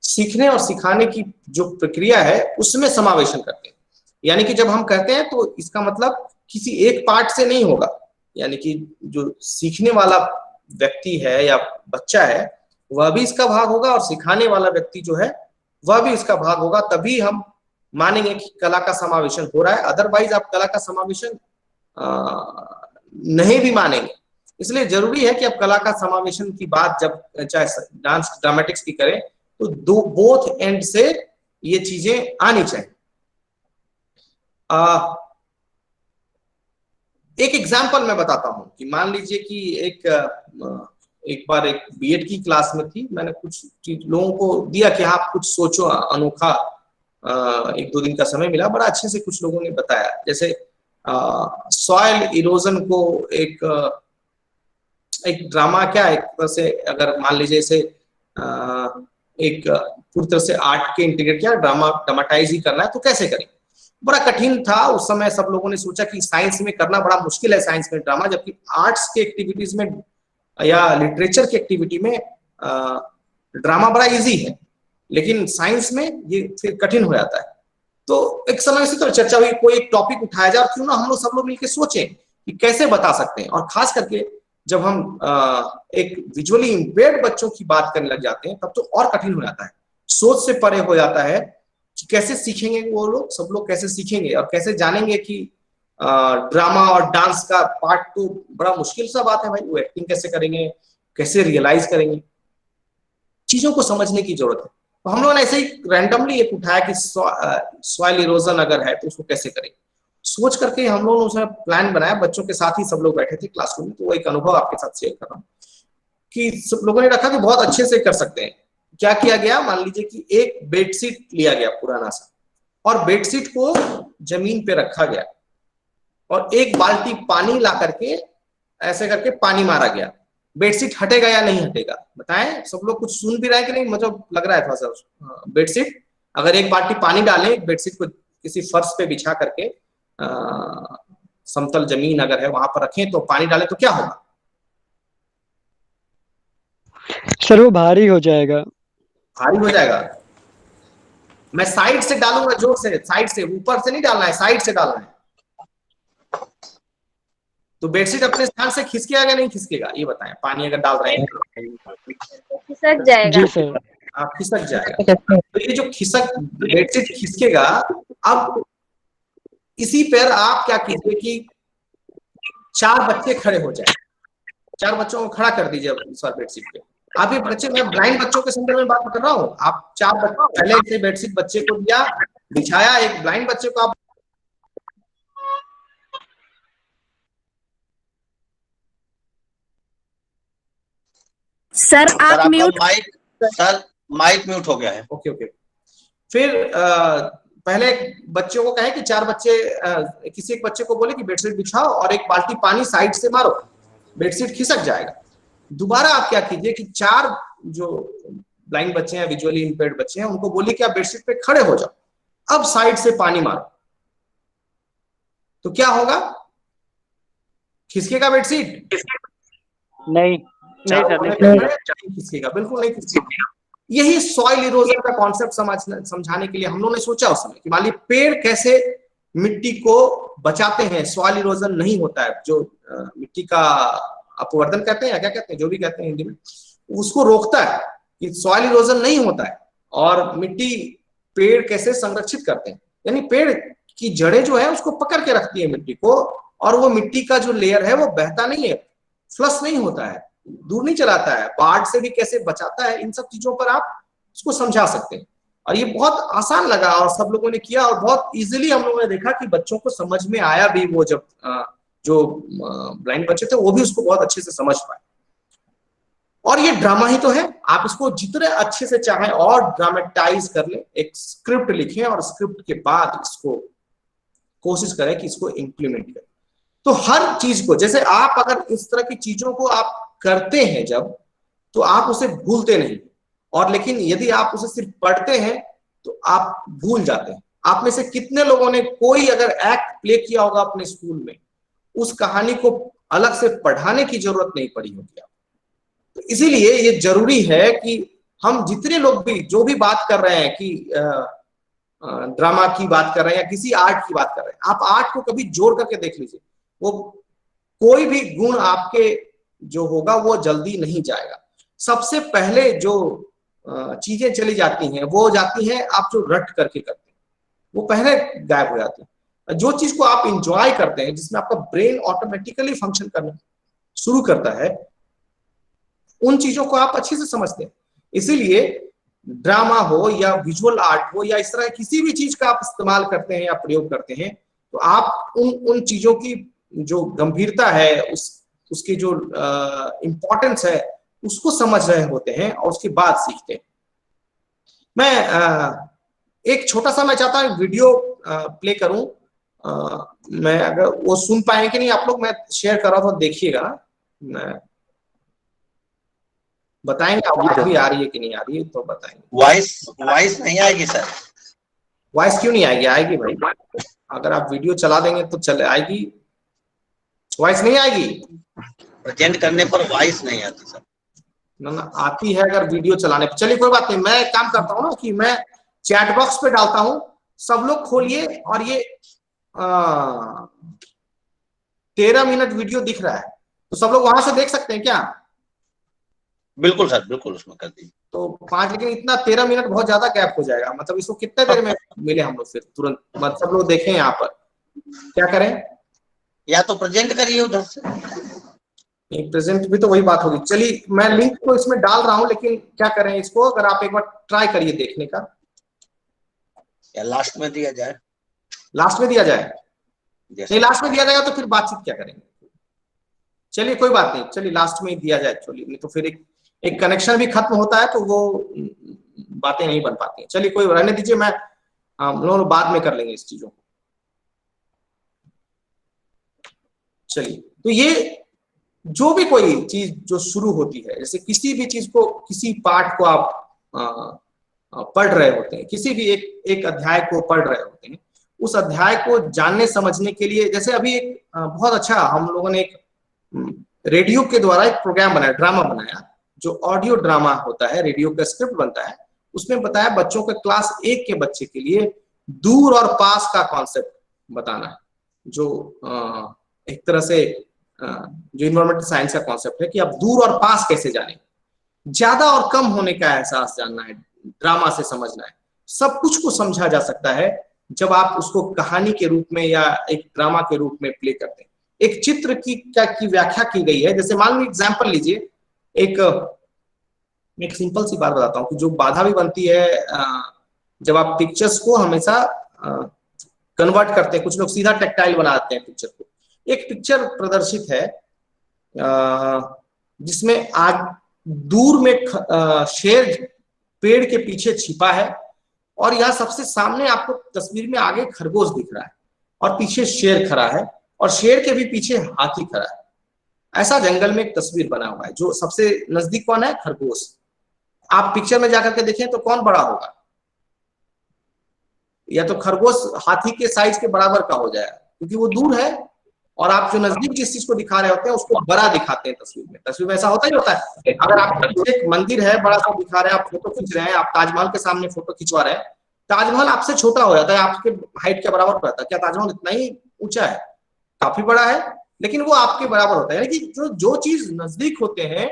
Speaker 1: सीखने और सिखाने की जो प्रक्रिया है उसमें समावेशन करते हैं। यानी कि जब हम कहते हैं तो इसका मतलब किसी एक पार्ट से नहीं होगा, यानी कि जो सीखने वाला व्यक्ति है या बच्चा है वह भी इसका भाग होगा, और सिखाने वाला व्यक्ति जो है वह भी इसका भाग होगा। तभी हम मानेंगे कि कला का समावेशन हो रहा है, अदरवाइज आप कला का समावेशन नहीं भी मानेंगे। इसलिए जरूरी है कि आप कला का समावेशन की बात जब चाहे डांस ड्रामेटिक्स की करें तो बोथ एंड से ये चीजें आनी चाहिए। एक एग्जांपल मैं बताता हूं कि मान लीजिए कि एक बार एक बीएड की क्लास में थी, मैंने कुछ लोगों को दिया कि आप कुछ सोचो अनोखा, 1-2 दिन का समय मिला, बड़ा अच्छे से कुछ लोगों ने बताया। जैसे सॉइल इरोजन को एक ड्रामा क्या एक तरह से अगर मान लीजिए इसे एक पूरी तरह से आर्ट के इंटीग्रेट किया, ड्रामाटाइज ही करना है तो कैसे करें। बड़ा कठिन था उस समय। सब लोगों ने सोचा कि साइंस में करना बड़ा मुश्किल है, साइंस में ड्रामा, जबकि आर्ट्स के एक्टिविटीज में या लिटरेचर की एक्टिविटी में ड्रामा बड़ा इजी है, लेकिन साइंस में ये फिर कठिन हो जाता है। तो एक समय से तो चर्चा हुई, कोई एक टॉपिक उठाया जाए और क्यों ना हम लोग सब लोग मिलकर सोचें कि कैसे बता सकते हैं। और खास करके जब हम एक विजुअली इम्पेयर्ड बच्चों की बात करने लग जाते हैं तब तो और कठिन हो जाता है, सोच से परे हो जाता है कि कैसे सीखेंगे वो लोग, सब लोग कैसे सीखेंगे और कैसे जानेंगे कि ड्रामा और डांस का पार्ट तो बड़ा मुश्किल सा बात है भाई, वो एक्टिंग कैसे करेंगे, कैसे रियलाइज करेंगे, चीजों को समझने की जरूरत है। तो हम लोगों ने ऐसे ही रैंडमली एक उठाया कि सॉइल इरोजन अगर है तो उसको कैसे करेंगे, सोच करके हम लोगों ने उसमें प्लान बनाया, बच्चों के साथ ही सब लोग बैठे थे क्लासरूम में। तो वो एक अनुभव आपके साथ शेयर कर रहा हूँ कि सब लोगों ने रखा कि बहुत अच्छे से कर सकते हैं। क्या किया गया, मान लीजिए कि एक बेडशीट लिया गया पुराना सा और बेडशीट को जमीन पे रखा गया और एक बाल्टी पानी ला करके ऐसे करके पानी मारा गया। बेडशीट हटेगा या नहीं हटेगा बताएं, सब लोग कुछ सुन भी रहे हैं कि नहीं, मतलब लग रहा है थोड़ा सा। बेडशीट अगर एक बाल्टी पानी डालें बेडशीट को किसी फर्श पे बिछा करके समतल जमीन अगर है वहां पर रखें तो पानी डालें तो क्या होगा?
Speaker 4: सर वो भारी हो जाएगा।
Speaker 1: भारी हो जाएगा। मैं साइड से डालूंगा, जोर से, साइड से, ऊपर से नहीं डालना है, साइड से डालना है। तो बेडशीट अपने स्थान से खिसकेगा या नहीं खिसकेगा ये बताएं, पानी अगर डाल रहे हैं
Speaker 3: खिसक जाएगा।
Speaker 4: जी सर।
Speaker 1: खिसक जाएगा। तो ये जो खिसक बेडशीट खिसकेगा, अब इसी पर आप क्या कीजिए कि 4 बच्चे खड़े हो जाए, 4 बच्चों को खड़ा कर दीजिए इस बार बेडशीट पे। आप ये बच्चे, मैं ब्लाइंड बच्चों के संदर्भ में बात कर रहा हूँ, आप 4 बच्चों पहले से बेडशीट बच्चे को दिया, बिछाया, एक ब्लाइंड बच्चे को आप
Speaker 3: सर आप म्यूट।
Speaker 2: माइक म्यूट हो गया है।
Speaker 1: ओके। फिर पहले बच्चों को कहे कि 4 बच्चे किसी एक बच्चे को बोले कि बेडशीट बिछाओ और एक बाल्टी पानी साइड से मारो, बेडशीट खिसक जाएगा। दोबारा आप क्या कीजिए कि 4 जो ब्लाइंड बच्चे हैं, विजुअली इंपेयर्ड बच्चे हैं, उनको बोलिए कि आप बेडशीट पे खड़े हो जाओ, अब साइड से पानी मारो। तो क्या होगा? खिसकेगा बेडशीट?
Speaker 4: नहीं सर,
Speaker 1: नहीं खिसकेगा, बिल्कुल नहीं खिसकेगा। यही सॉइल इरोजन का कॉन्सेप्ट समझाने के लिए हम लोगों ने सोचा उस समय कि मान लीजिए पेड़ कैसे मिट्टी को बचाते हैं, सॉइल इरोजन नहीं होता है, जो मिट्टी का अपवर्तन कहते हैं या क्या कहते हैं, जो भी कहते हैं हिंदी में, उसको रोकता है कि सॉइल इरोजन नहीं होता है। और मिट्टी पेड़ कैसे संरक्षित करते हैं, यानी पेड़ की जड़ें जो है उसको पकड़ के रखती है मिट्टी को, और वो मिट्टी का जो लेयर है वो बहता नहीं है, फ्लश नहीं होता है, दूर नहीं चलाता है, बाढ़ से भी कैसे बचाता है, इन सब चीजों पर आप उसको समझा सकते हैं। और ये बहुत आसान लगा और सब लोगों ने किया और बहुत इजीली हम लोगों ने देखा कि बच्चों को समझ में आया भी। वो जब जो ब्लाइंड बच्चे थे वो भी उसको बहुत अच्छे से समझ पाए। और ये ड्रामा ही तो है, आप इसको जितने अच्छे से चाहें और ड्रामेटाइज कर ले, एक स्क्रिप्ट लिखें और स्क्रिप्ट के बाद इसको कोशिश करें कि इसको इंप्लीमेंट करें। तो हर चीज को, जैसे आप अगर इस तरह की चीजों को आप करते हैं जब, तो आप उसे भूलते नहीं, और लेकिन यदि आप उसे सिर्फ पढ़ते हैं तो आप भूल जाते हैं। आप में से कितने लोगों ने कोई अगर एक्ट प्ले किया होगा अपने स्कूल में, उस कहानी को अलग से पढ़ाने की जरूरत नहीं पड़ी होगी। तो इसीलिए ये जरूरी है कि हम जितने लोग भी जो भी बात कर रहे हैं कि ड्रामा की बात कर रहे हैं या किसी आर्ट की बात कर रहे हैं, आप आर्ट को कभी जोड़ करके देख लीजिए, वो कोई भी गुण आपके जो होगा वो जल्दी नहीं जाएगा। सबसे पहले जो चीजें चली जाती हैं वो जाती हैं आप जो रट करके करते हैं, वो पहले गायब हो जाती है। जो चीज को आप इंजॉय करते हैं, जिसमें आपका ब्रेन ऑटोमेटिकली फंक्शन करना शुरू करता है, उन चीजों को आप अच्छे से समझते हैं। इसीलिए ड्रामा हो या विजुअल आर्ट हो या इस तरह किसी भी चीज का आप इस्तेमाल करते हैं या प्रयोग करते हैं, तो आप उन चीजों की जो गंभीरता है, उसकी जो इंपॉर्टेंस है, उसको समझ रहे होते हैं और उसके बाद सीखते हैं। मैं एक छोटा सा मैं चाहता हूं वीडियो प्ले करूं। मैं अगर वो सुन पाए कि नहीं आप लोग, मैं शेयर कर रहा था, देखिएगा। मैं बताएंगे आवाज भी आ रही है कि नहीं आ रही है, तो बताएंगे।
Speaker 2: वॉइस नहीं आएगी सर।
Speaker 1: वॉइस क्यों नहीं आएगी? आएगी भाई, अगर आप वीडियो चला देंगे तो चले आएगी। वॉइस नहीं आएगी?
Speaker 2: प्रेजेंट करने पर वॉइस नहीं आती सर।
Speaker 1: ना आती है अगर वीडियो चलाने पर। चलिए कोई बात नहीं, मैं काम करता हूँ ना कि मैं चैट बॉक्स पे डालता हूँ, सब लोग खोलिए, और ये 13 मिनट वीडियो दिख रहा है, तो सब लोग वहां से देख सकते हैं क्या?
Speaker 2: बिल्कुल सर, बिल्कुल उसमें कर दीजिए।
Speaker 1: तो 5, लेकिन इतना 13 मिनट बहुत ज्यादा गैप हो जाएगा, मतलब इसको कितने देर में मिले हम लोग फिर तुरंत, मतलब सब लोग देखें यहाँ पर, क्या करें?
Speaker 2: या तो प्रेजेंट करिए उधर से।
Speaker 1: प्रेजेंट भी तो वही बात होगी। चलिए मैं लिंक तो इसमें डाल रहा हूँ, लेकिन क्या करें इसको, अगर आप एक बार ट्राई करिए देखने का।
Speaker 2: या लास्ट में दिया जाए?
Speaker 1: लास्ट में दिया जाए?
Speaker 2: Yes,
Speaker 1: नहीं, लास्ट में दिया जाएगा तो फिर बातचीत क्या करेंगे? चलिए कोई बात नहीं, चलिए लास्ट में ही दिया जाए, चलिए, नहीं तो फिर एक कनेक्शन भी खत्म होता है तो वो बातें नहीं बन पाती हैं। चलिए कोई रहने दीजिए, मैं हम लोग बाद में कर लेंगे इस चीजों को। चलिए, तो ये जो भी कोई चीज जो शुरू होती है, जैसे किसी भी चीज को, किसी पाठ को आप पढ़ रहे होते हैं, किसी भी एक अध्याय को पढ़ रहे होते हैं, उस अध्याय को जानने समझने के लिए, जैसे अभी एक बहुत अच्छा हम लोगों ने एक रेडियो के द्वारा एक प्रोग्राम बनाया, ड्रामा बनाया, जो ऑडियो ड्रामा होता है, रेडियो का स्क्रिप्ट बनता है, उसमें बताया बच्चों के क्लास 1 के बच्चे के लिए दूर और पास का कॉन्सेप्ट बताना है, जो एक तरह से जो इन्वायरमेंटल साइंस का कॉन्सेप्ट है कि आप दूर और पास कैसे जाने, ज्यादा और कम होने का एहसास जानना है, ड्रामा से समझना है। सब कुछ को समझा जा सकता है जब आप उसको कहानी के रूप में या एक ड्रामा के रूप में प्ले करते हैं। एक चित्र की व्याख्या की गई है, जैसे मान लीजिए एग्जाम्पल लीजिए, एक सिंपल सी बात बताता हूँ कि जो बाधा भी बनती है जब आप पिक्चर्स को हमेशा कन्वर्ट करते हैं, कुछ लोग सीधा टेक्टाइल बनाते हैं पिक्चर को। एक पिक्चर प्रदर्शित है जिसमें आग दूर में शेर पेड़ के पीछे छिपा है, और यह सबसे सामने आपको तस्वीर में आगे खरगोश दिख रहा है और पीछे शेर खड़ा है, और शेर के भी पीछे हाथी खड़ा है। ऐसा जंगल में एक तस्वीर बना हुआ है। जो सबसे नजदीक कौन है? खरगोश। आप पिक्चर में जाकर के देखें तो कौन बड़ा होगा? या तो खरगोश हाथी के साइज के बराबर का हो जाएगा क्योंकि वो दूर है, और आप जो नजदीक जिस चीज को दिखा रहे होते हैं उसको बड़ा दिखाते हैं तस्वीर में। तस्वीर में ऐसा होता ही होता है। अगर आप एक मंदिर है बड़ा सा दिखा रहे हैं, आप फोटो खींच रहे हैं, आप ताजमहल के सामने फोटो खिंचवा रहे हैं, ताजमहल आपसे छोटा हो जाता है, आपके हाइट के बराबर रहता है। क्या ताजमहल इतना ही ऊंचा है? काफी बड़ा है, लेकिन वो आपके बराबर होता है। यानी कि जो चीज नजदीक होते हैं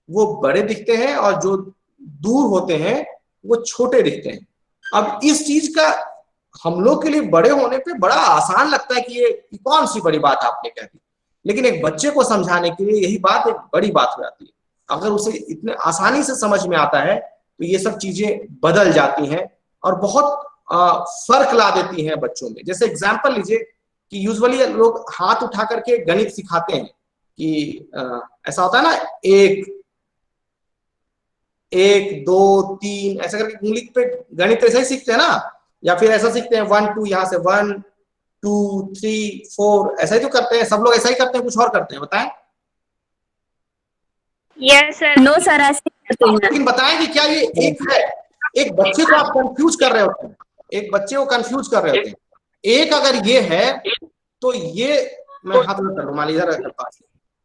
Speaker 1: वो बड़े दिखते हैं, और जो दूर होते हैं वो छोटे दिखते हैं। अब इस चीज का हम लोग के लिए बड़े होने पे बड़ा आसान लगता है कि ये कौन सी बड़ी बात आपने कह दी, लेकिन एक बच्चे को समझाने के लिए यही बात एक बड़ी बात हो जाती है। अगर उसे इतने आसानी से समझ में आता है तो ये सब चीजें बदल जाती हैं और बहुत फर्क ला देती हैं बच्चों में। जैसे एग्जाम्पल लीजिए कि यूजुअली लोग हाथ उठा करके गणित सिखाते हैं कि ऐसा होता है ना, 1 2 3 ऐसा करके उंगली पे गणित ऐसा ही सीखते हैं ना, या फिर ऐसा सीखते हैं 1 2, यहाँ से 1 2 3 4, ऐसा ही तो करते हैं। सब लोग ऐसा ही करते हैं, कुछ और करते हैं? बताएं।
Speaker 3: Yes sir. नो सर, ऐसे करते हैं।
Speaker 1: लेकिन बताएं कि क्या ये एक है? एक बच्चे को आप कंफ्यूज कर रहे होते हैं, एक बच्चे को कंफ्यूज कर रहे होते हैं। एक अगर ये है तो ये, मैं हाथ में कर लूं, मान लीजिए पास,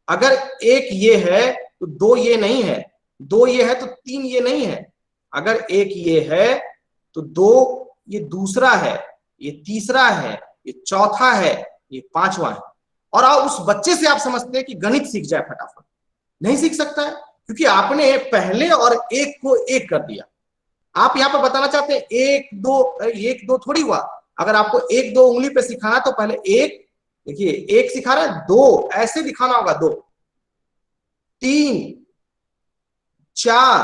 Speaker 1: अगर एक ये है तो 2 ये नहीं है, 2 ये है तो 3 ये नहीं है, अगर एक ये है तो 2 ये दूसरा है, ये तीसरा है, ये चौथा है, ये 5वां है। और आप उस बच्चे से आप समझते हैं कि गणित सीख जाए फटाफट, नहीं सीख सकता है, क्योंकि आपने पहले और एक को एक कर दिया। आप यहाँ पर बताना चाहते हैं 1 2 थोड़ी हुआ। अगर आपको 1 2 उंगली पे सिखाना तो पहले 1, देखिए 1 सिखा रहा है, 2 ऐसे दिखाना होगा, 2 3 4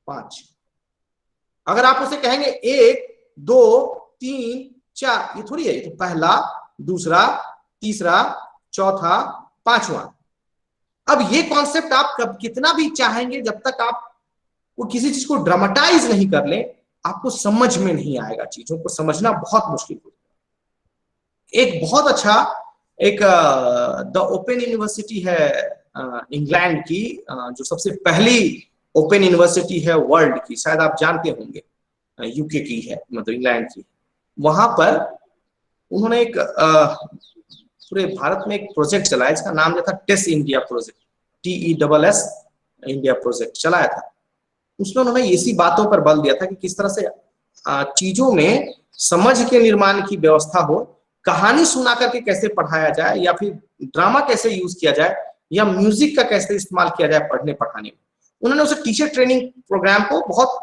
Speaker 1: 5। अगर आप उसे कहेंगे 1 2 3 4, ये थोड़ी है, ये तो पहला, दूसरा, तीसरा, चौथा, 5वां। अब ये कॉन्सेप्ट आप कब कितना भी चाहेंगे, जब तक आप वो किसी चीज को ड्रामेटाइज नहीं कर ले, आपको समझ में नहीं आएगा। चीजों को समझना बहुत मुश्किल होता है। एक बहुत अच्छा एक द ओपन यूनिवर्सिटी है इंग्लैंड की, जो सबसे पहली ओपन यूनिवर्सिटी है वर्ल्ड की, शायद आप जानते होंगे, यूके की है, मतलब इंग्लैंड की। वहां पर उन्होंने एक पूरे भारत में एक प्रोजेक्ट चलाया, इसका नाम जो था TESS India project, TESS India project चलाया था। उसमें उन्होंने इसी बातों पर बल दिया था कि किस तरह से चीजों में समझ के निर्माण की व्यवस्था हो, कहानी सुना करके कैसे पढ़ाया जाए, या फिर ड्रामा कैसे यूज किया जाए या म्यूजिक का कैसे इस्तेमाल किया जाए पढ़ने पढ़ाने में। उन्होंने उस टीचर ट्रेनिंग प्रोग्राम को बहुत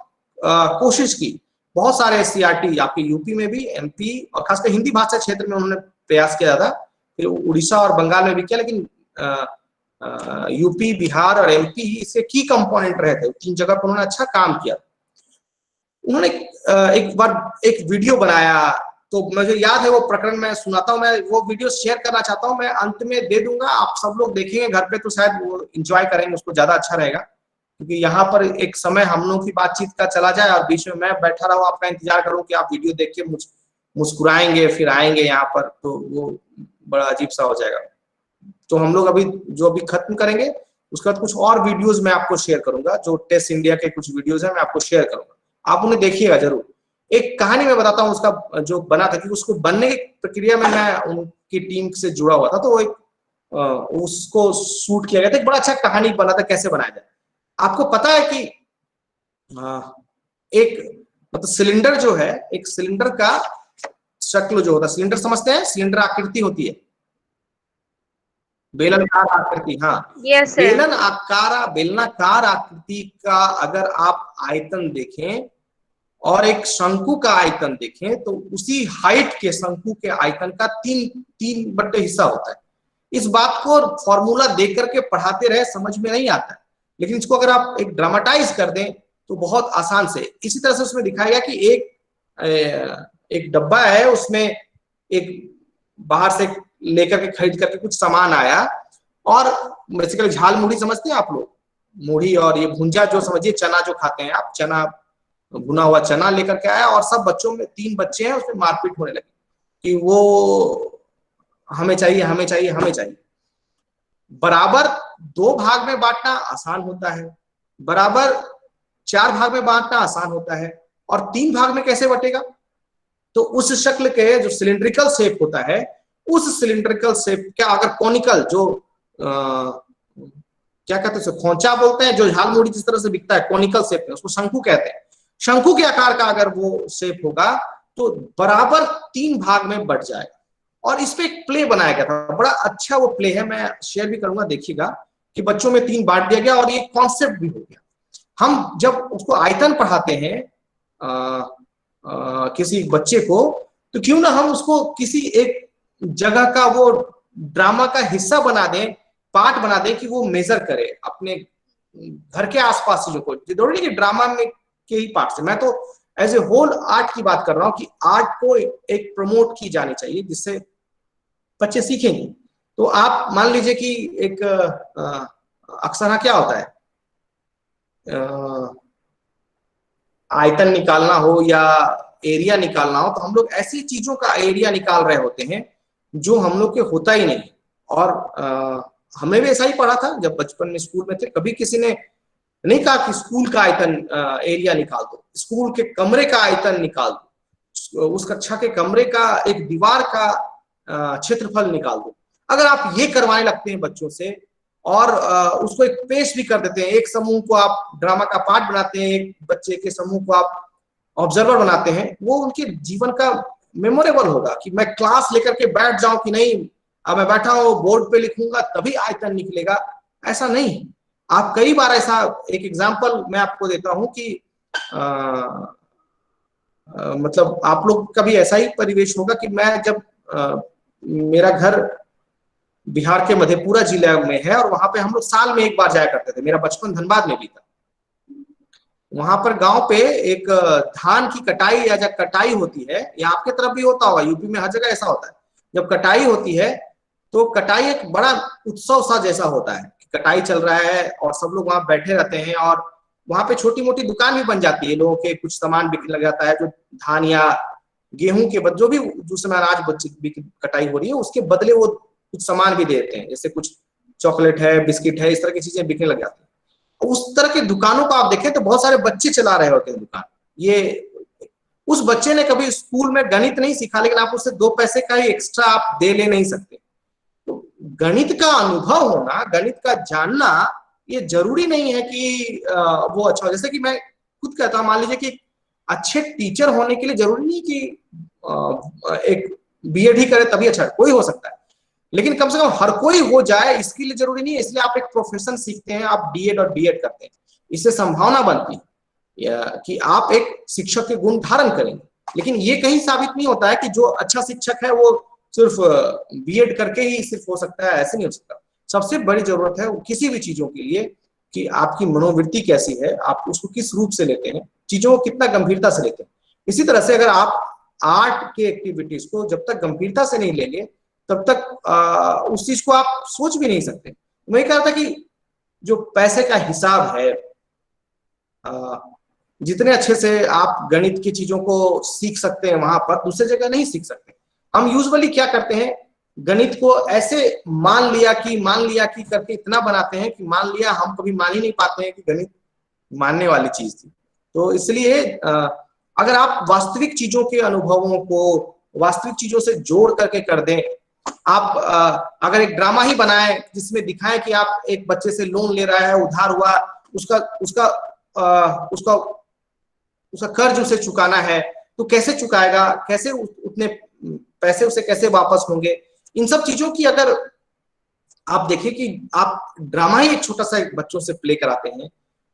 Speaker 1: कोशिश की। बहुत सारे सीआरटी आपके यूपी में भी, एमपी और खासकर हिंदी भाषा क्षेत्र में उन्होंने प्रयास किया था, फिर उड़ीसा और बंगाल में भी किया, लेकिन यूपी, बिहार और एमपी इसके की कंपोनेंट रहे थे। 3 जगह पर उन्होंने अच्छा काम किया। उन्होंने एक बार एक वीडियो बनाया, तो मुझे याद है वो प्रकरण मैं सुनाता हूँ, मैं वो वीडियो शेयर करना चाहता हूँ, मैं अंत में दे दूंगा, आप सब लोग देखेंगे घर पे तो शायद वो एंजॉय करेंगे, उसको ज्यादा अच्छा रहेगा, क्योंकि यहाँ पर एक समय हम लोग की बातचीत का चला जाए और बीच में मैं बैठा रहूं, आपका इंतजार करूं कि आप वीडियो देख के मुस्कुराएंगे फिर आएंगे यहाँ पर, तो वो बड़ा अजीब सा हो जाएगा। तो हम लोग अभी खत्म करेंगे, उसके बाद कुछ और वीडियोस मैं आपको शेयर करूंगा, जो टेस्ट इंडिया के कुछ वीडियोस हैं मैं आपको शेयर करूंगा, आप उन्हें देखिएगा जरूर। एक कहानी मैं बताता हूँ उसका जो बना था, कि उसको बनने की प्रक्रिया में मैं उनकी टीम से जुड़ा हुआ था, तो वो एक उसको शूट किया गया था, एक बड़ा अच्छा कहानी बना था कैसे बनाया जाए। आपको पता है कि एक मतलब सिलेंडर जो है, एक सिलेंडर का शक्ल जो होता है, सिलेंडर समझते हैं, सिलेंडर आकृति होती है, बेलनाकार आकृति, हाँ
Speaker 3: Yes, sir.
Speaker 1: बेलनाकार आकृति का अगर आप आयतन देखें और एक शंकु का आयतन देखें, तो उसी हाइट के शंकु के आयतन का 3 बट्टे हिस्सा होता है। इस बात को फॉर्मूला देख करके पढ़ाते रहे समझ में नहीं आता है, लेकिन इसको अगर आप एक ड्रामेटाइज कर दें तो बहुत आसान से, इसी तरह से उसमें दिखाया गया कि एक डब्बा है, उसमें एक बाहर से लेकर के खरीद करके कुछ सामान आया, और बेसिकली झाल मुढ़ी समझते हैं आप लोग, मुढ़ी और ये भुंजा जो समझिए, चना जो खाते हैं आप, चना भुना हुआ चना लेकर के आया, और सब बच्चों में 3 बच्चे हैं, उसमें मारपीट होने लगी कि वो हमें चाहिए हमें चाहिए हमें चाहिए। बराबर 2 भाग में बांटना आसान होता है, बराबर 4 भाग में बांटना आसान होता है, और 3 भाग में कैसे बटेगा? तो उस शक्ल के जो सिलिंड्रिकल शेप होता है, उस सिलिंड्रिकल शेप क्या अगर कॉनिकल जो क्या कहते हैं, खोंचा बोलते हैं, जो झाल मुड़ी जिस तरह से दिखता है कॉनिकल शेप में, उसको शंकु कहते हैं। शंकु के आकार का अगर वो शेप होगा तो बराबर 3 भाग में बट जाएगा। और इस पे एक प्ले बनाया गया था, बड़ा अच्छा वो प्ले है, मैं शेयर भी करूंगा, देखिएगा, कि बच्चों में 3 बांट दिया गया और ये कॉन्सेप्ट भी हो गया। हम जब उसको आयतन पढ़ाते हैं किसी बच्चे को, तो क्यों ना हम उसको किसी एक जगह का वो ड्रामा का हिस्सा बना दें, पार्ट बना दें, कि वो मेजर करे अपने घर के आसपास चीजों को, जरूरी नहीं कि ड्रामा में के ही पार्ट से, मैं तो एज ए होल आर्ट की बात कर रहा हूं कि आर्ट को एक प्रमोट की जानी चाहिए जिससे बच्चे सीखेंगे। तो आप मान लीजिए कि एक अक्सर क्या होता है, आयतन निकालना हो या एरिया निकालना हो, तो हम लोग ऐसी चीजों का एरिया निकाल रहे होते हैं जो हम लोग के होता ही नहीं। और हमने भी ऐसा ही पढ़ा था जब बचपन में स्कूल में थे, कभी किसी ने नहीं कहा कि स्कूल का आयतन एरिया निकाल दो, स्कूल के कमरे का आयतन निकाल दो, उस कक्षा के कमरे का एक दीवार का क्षेत्रफल निकाल दो। अगर आप ये करवाने लगते हैं बच्चों से और उसको एक पेश भी कर देते हैं, एक समूह को आप ड्रामा का पार्ट बनाते हैं, एक बच्चे के समूह को आप ऑब्जर्वर बनाते हैं, वो उनके जीवन का मेमोरेबल होगा कि मैं क्लास लेकर के बैठ जाऊं कि नहीं, अब मैं बैठा हूं बोर्ड पे लिखूंगा तभी आयतन निकलेगा, ऐसा नहीं। आप कई बार ऐसा, एक एग्जांपल मैं आपको देता हूं कि मतलब आप लोग का भी ऐसा ही परिवेश होगा कि मैं जब मेरा घर बिहार के मधेपुरा जिला में है और वहां पे हम लोग साल में एक बार जाया करते थे, मेरा बचपन धनबाद में भी था। वहां पर गांव पे एक धान की कटाई या जब कटाई होती है, या आपके तरफ भी होता होगा, यूपी में हर जगह ऐसा होता है, जब कटाई होती है तो कटाई एक बड़ा उत्सव सा जैसा होता है, कटाई चल रहा है और सब लोग वहां बैठे रहते हैं, और वहां पे छोटी मोटी दुकान भी बन जाती है, लोगों के कुछ सामान बिकने लग जाता है, जो धान या गेहूं के जो भी जिस समय अनाज कटाई हो रही है उसके बदले वो कुछ सामान भी देते हैं, जैसे कुछ चॉकलेट है, बिस्किट है, इस तरह की चीजें बिकने लग जाती है। उस तरह की दुकानों को आप देखें तो बहुत सारे बच्चे चला रहे होते हैं दुकान। ये उस बच्चे ने कभी स्कूल में गणित नहीं सीखा, लेकिन आप उससे 2 पैसे का ही एक्स्ट्रा आप दे ले नहीं सकते। तो गणित का अनुभव होना, गणित का जानना, ये जरूरी नहीं है कि वो अच्छा हो। जैसे कि मैं खुद कहता हूं, मान लीजिए कि अच्छे टीचर होने के लिए जरूरी नहीं कि एक बीएड ही करे तभी अच्छा, कोई हो सकता है, लेकिन कम से कम हर कोई हो जाए इसके लिए जरूरी नहीं है। इसलिए आप एक प्रोफेशन सीखते हैं, आप डीएड और बीएड करते हैं, इससे संभावना बनती है कि आप एक शिक्षक के गुण धारण करेंगे। लेकिन ये कहीं साबित नहीं होता है कि जो अच्छा शिक्षक है वो सिर्फ बीएड करके ही सिर्फ हो सकता है, ऐसे नहीं हो सकता। सबसे बड़ी जरूरत है किसी भी चीजों के लिए कि आपकी मनोवृत्ति कैसी है, आप उसको किस रूप से लेते हैं, चीजों को कितना गंभीरता से लेते हैं। इसी तरह से अगर आप आर्ट के एक्टिविटीज को जब तक गंभीरता से नहीं लेंगे तब तक उस चीज को आप सोच भी नहीं सकते। मैं कह रहा था कि जो पैसे का हिसाब है, जितने अच्छे से आप गणित की चीजों को सीख सकते हैं वहां पर दूसरी जगह नहीं सीख सकते। हम यूजुअली क्या करते हैं, गणित को ऐसे मान लिया कि करके इतना बनाते हैं कि मान लिया, हम कभी मान ही नहीं पाते हैं कि गणित मानने वाली चीज थी। तो इसलिए अगर आप वास्तविक चीजों के अनुभवों को वास्तविक चीजों से जोड़ करके कर दें, आप अगर एक ड्रामा ही बनाए जिसमें दिखाएं कि आप एक बच्चे से लोन ले रहा है, उधार हुआ, उसका कर्ज उसे चुकाना है, तो कैसे चुकाएगा, कैसे उतने पैसे उसे कैसे वापस होंगे, इन सब चीजों की अगर आप देखें कि आप ड्रामा ही एक छोटा सा बच्चों से प्ले कराते हैं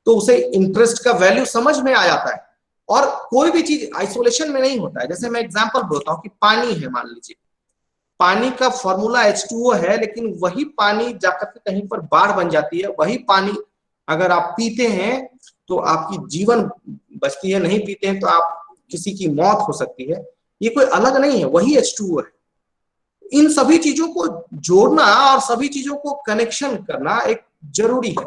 Speaker 1: तो उसे इंटरेस्ट का वैल्यू समझ में आ जाता है। और कोई भी चीज आइसोलेशन में नहीं होता है। जैसे मैं एग्जांपल बोलता हूं कि पानी है, मान लीजिए पानी का फॉर्मूला H2O है, लेकिन वही पानी जाकर के कहीं पर बाढ़ बन जाती है, वही पानी अगर आप पीते हैं तो आपकी जीवन बचती है, नहीं पीते हैं तो आप किसी की मौत हो सकती है। ये कोई अलग नहीं है, वही H2O है। इन सभी चीजों को जोड़ना और सभी चीजों को कनेक्शन करना एक जरूरी है।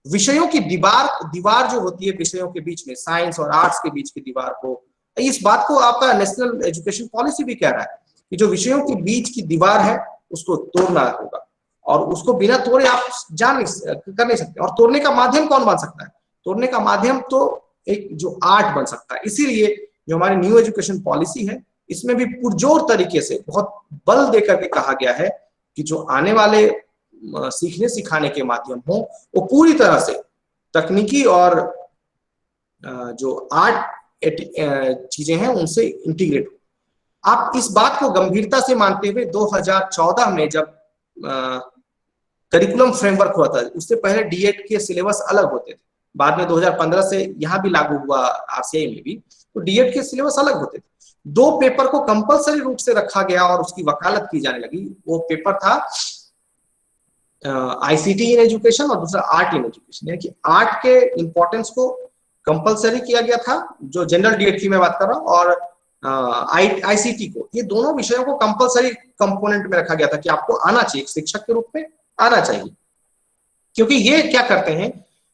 Speaker 1: विषयों की दीवार जो होती है विषयों के बीच में, साइंस और आर्ट्स के बीच की दीवार को, इस बात को आपका नेशनल एजुकेशन पॉलिसी भी कह रहा है कि जो विषयों के बीच की दीवार है उसको तोड़ना होगा, और उसको बिना तोड़े आप कर नहीं सकते। और तोड़ने का माध्यम कौन बन सकता है? तोड़ने का माध्यम तो एक जो आर्ट बन सकता है। इसीलिए जो हमारी न्यू एजुकेशन पॉलिसी है इसमें भी पुरजोर तरीके से बहुत बल देकर के कहा गया है कि जो आने वाले सीखने सिखाने के माध्यम हो वो पूरी तरह से तकनीकी और जो आर्ट चीजें हैं उनसे इंटीग्रेट हो। आप इस बात को गंभीरता से मानते हुए 2014 में जब करिकुलम फ्रेमवर्क हुआ था, उससे पहले डीएड के सिलेबस अलग होते थे, बाद में 2015 से यहाँ भी लागू हुआ आरसीआई में भी, तो डीएड के सिलेबस अलग होते थे। 2 पेपर को कंपलसरी रूप से रखा गया और उसकी वकालत की जाने लगी। वो पेपर था आईसीटी इन एजुकेशन और दूसरा आर्ट इन एजुकेशन, यानी कि आर्ट के इंपॉर्टेंस को कंपलसरी किया गया था, जो जनरल डीएड की मैं बात कर रहा हूँ, और आईसीटी को, ये दोनों विषयों को कंपलसरी कंपोनेंट में रखा गया था कि आपको आना चाहिए, शिक्षक के रूप में आना चाहिए। क्योंकि ये क्या करते हैं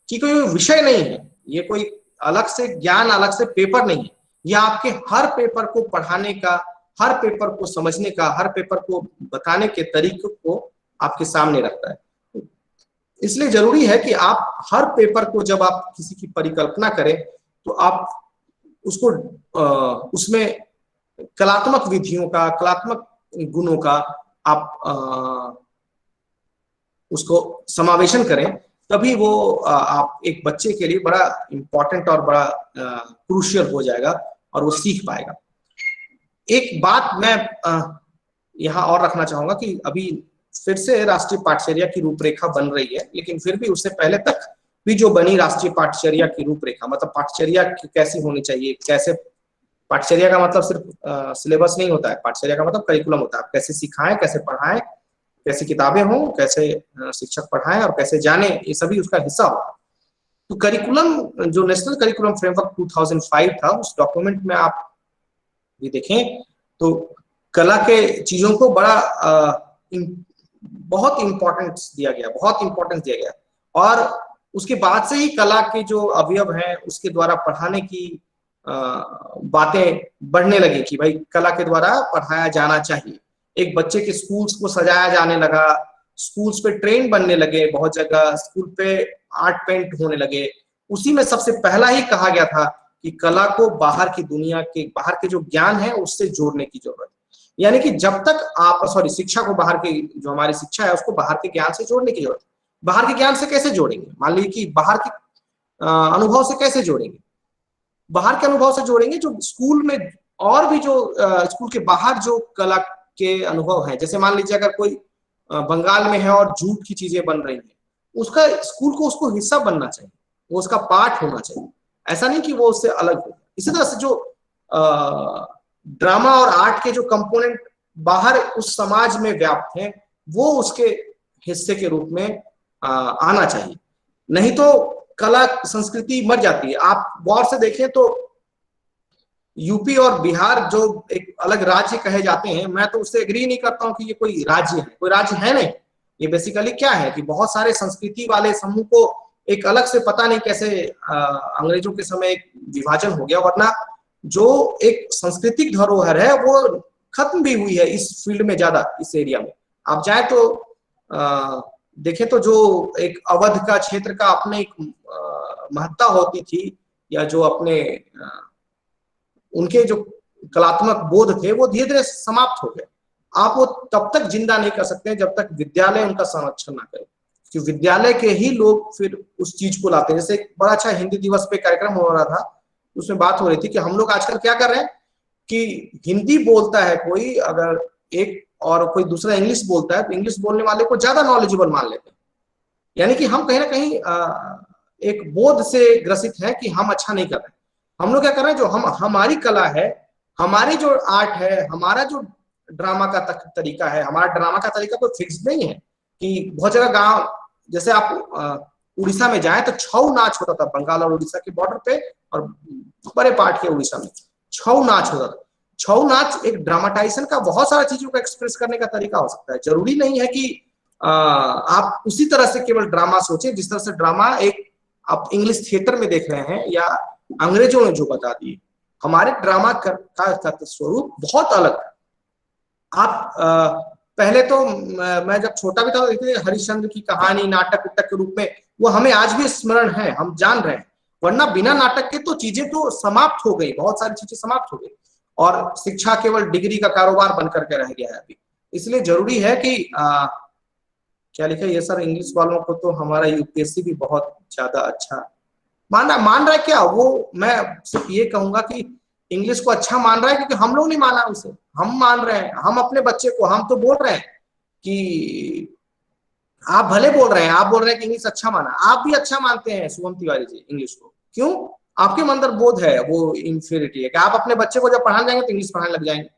Speaker 1: कि कोई विषय नहीं है, ये कोई अलग से ज्ञान, अलग से पेपर नहीं है, ये आपके हर पेपर को पढ़ाने का, हर पेपर को समझने का, हर पेपर को बताने के तरीके को आपके सामने रखता है। इसलिए जरूरी है कि आप हर पेपर को जब आप किसी की परिकल्पना करें तो आप उसको उसमें कलात्मक विधियों का, कलात्मक गुणों का आप उसको समावेशन करें, तभी वो आप एक बच्चे के लिए बड़ा इंपॉर्टेंट और बड़ा क्रूशियल हो जाएगा और वो सीख पाएगा। एक बात मैं यहाँ और रखना चाहूंगा कि अभी फिर से राष्ट्रीय पाठचर्या की रूपरेखा बन रही है, लेकिन फिर भी उससे पहले तक भी जो बनी राष्ट्रीय पाठचर्या की रूपरेखा, मतलब पाठचर्या कैसी होनी चाहिए, कैसे, पाठचर्या का मतलब सिर्फ सिलेबस नहीं होता है, पाठचर्या का मतलब करिकुलम होता है। आप कैसे सिखाएं, कैसे पढ़ाएं, कैसे किताबें हों, कैसे शिक्षक पढ़ाएं और कैसे जाने, ये सभी उसका हिस्सा होगा। तो करिकुलम, जो नेशनल करिकुलम फ्रेमवर्क 2005 था, उस डॉक्यूमेंट में आप भी देखें तो कला के चीजों को बहुत इंपॉर्टेंस दिया गया, और उसके बाद से ही कला के जो अवयव हैं उसके द्वारा पढ़ाने की बातें बढ़ने लगी कि भाई कला के द्वारा पढ़ाया जाना चाहिए। एक बच्चे के स्कूल्स को सजाया जाने लगा, स्कूल्स पे ट्रेन बनने लगे, बहुत जगह स्कूल पे आर्ट पेंट होने लगे। उसी में सबसे पहला ही कहा गया था कि कला को बाहर की दुनिया के, बाहर के जो ज्ञान है उससे जोड़ने की जरूरत है। यानी कि जब तक आप शिक्षा को बाहर की, जो हमारी शिक्षा है उसको बाहर के ज्ञान से जोड़ने की जरूरत है। बाहर के ज्ञान से कैसे जोड़ेंगे? मान लीजिए कि बाहर के अनुभव से कैसे जोड़ेंगे? बाहर के अनुभव से जोड़ेंगे जो स्कूल में, और भी जो स्कूल के बाहर जो कला के अनुभव हैं। जैसे मान लीजिए अगर कोई बंगाल में है और झूठ की चीजें बन रही हैं, उसका स्कूल को उसको हिस्सा बनना चाहिए, वो उसका पार्ट होना चाहिए, ऐसा नहीं कि वो उससे अलग हो। इसी तरह से जो ड्रामा और आर्ट के जो कंपोनेंट बाहर उस समाज में व्याप्त हैं, वो उसके हिस्से के रूप में आना चाहिए। नहीं तो कला संस्कृति मर जाती है। आप गौर से देखें तो यूपी और बिहार जो एक अलग राज्य कहे जाते हैं, मैं तो उससे एग्री नहीं करता हूं कि ये कोई राज्य है, कोई राज्य है नहीं। ये बेसिकली क्या है कि बहुत सारे संस्कृति वाले समूह को एक अलग से पता नहीं कैसे अंग्रेजों के समय एक विभाजन हो गया, वरना जो एक सांस्कृतिक धरोहर है वो खत्म भी हुई है इस फील्ड में, ज्यादा इस एरिया में। आप जाए तो देखें तो जो एक अवध का क्षेत्र का अपने एक महत्ता होती थी, या जो अपने उनके जो कलात्मक बोध थे वो धीरे धीरे समाप्त हो गए। आप वो तब तक जिंदा नहीं कर सकते जब तक विद्यालय उनका संरक्षण ना करे, क्योंकि विद्यालय के ही लोग फिर उस चीज को लाते हैं। जैसे एक बड़ा अच्छा हिंदी दिवस पे कार्यक्रम हो रहा था, उसमें बात हो रही थी कि हम लोग आजकल क्या कर रहे हैं कि हिंदी बोलता है कोई अगर एक और कोई दूसरा इंग्लिश बोलता है, तो इंग्लिश बोलने वाले को ज्यादा नॉलेजेबल मान लेते हैं। यानी कि हम कहीं ना कहीं एक बोध से ग्रसित है कि हम अच्छा नहीं कर रहे हैं। हम लोग क्या कर रहे हैं, जो हमारी कला है, हमारी जो आर्ट है, हमारा जो ड्रामा का तरीका है, हमारा ड्रामा का तरीका कोई फिक्स नहीं है। कि बहुत जगह गांव, जैसे आप उड़ीसा में जाएं तो छऊ नाच होता था बंगाल और उड़ीसा के बॉर्डर पे, और बड़े पार्ट के उड़ीसा में छऊ नाच होता था। छऊ नाच एक ड्रामाटाइजेशन का, बहुत सारा चीजों को एक्सप्रेस करने का तरीका हो सकता है। जरूरी नहीं है कि आप उसी तरह से केवल ड्रामा सोचें जिस तरह से ड्रामा एक आप इंग्लिश थिएटर में देख रहे हैं या अंग्रेजों ने जो बता दिए। हमारे ड्रामा का स्वरूप बहुत अलग है। आप पहले तो मैं जब छोटा भी था देखते हरिश्चंद्र की कहानी नाटक उटक के रूप में, वो हमें आज भी स्मरण है, हम जान रहे हैं। वरना बिना नाटक के तो चीजें तो समाप्त हो गई, बहुत सारी चीजें समाप्त हो गई, और शिक्षा केवल डिग्री का कारोबार बनकर के रह गया है अभी। इसलिए जरूरी है कि क्या लिखा ये सर, इंग्लिश वालों को तो हमारा यूपीएससी भी बहुत ज्यादा अच्छा मान रहा है क्या? वो मैं सिर्फ ये कहूंगा कि इंग्लिश को अच्छा मान रहा है क्योंकि हम लोग नहीं माना उसे, हम मान रहे हैं। हम अपने बच्चे को, हम तो बोल रहे हैं कि आप भले बोल रहे हैं, आप बोल रहे हैं कि इंग्लिश अच्छा माना, आप भी अच्छा मानते हैं शुभम तिवारी जी इंग्लिश को। क्यों? आपके अंदर बोध है वो इंफीरियरिटी है कि आप अपने बच्चे को जब पढ़ाने जाएंगे तो इंग्लिश पढ़ाने लग जाएंगे।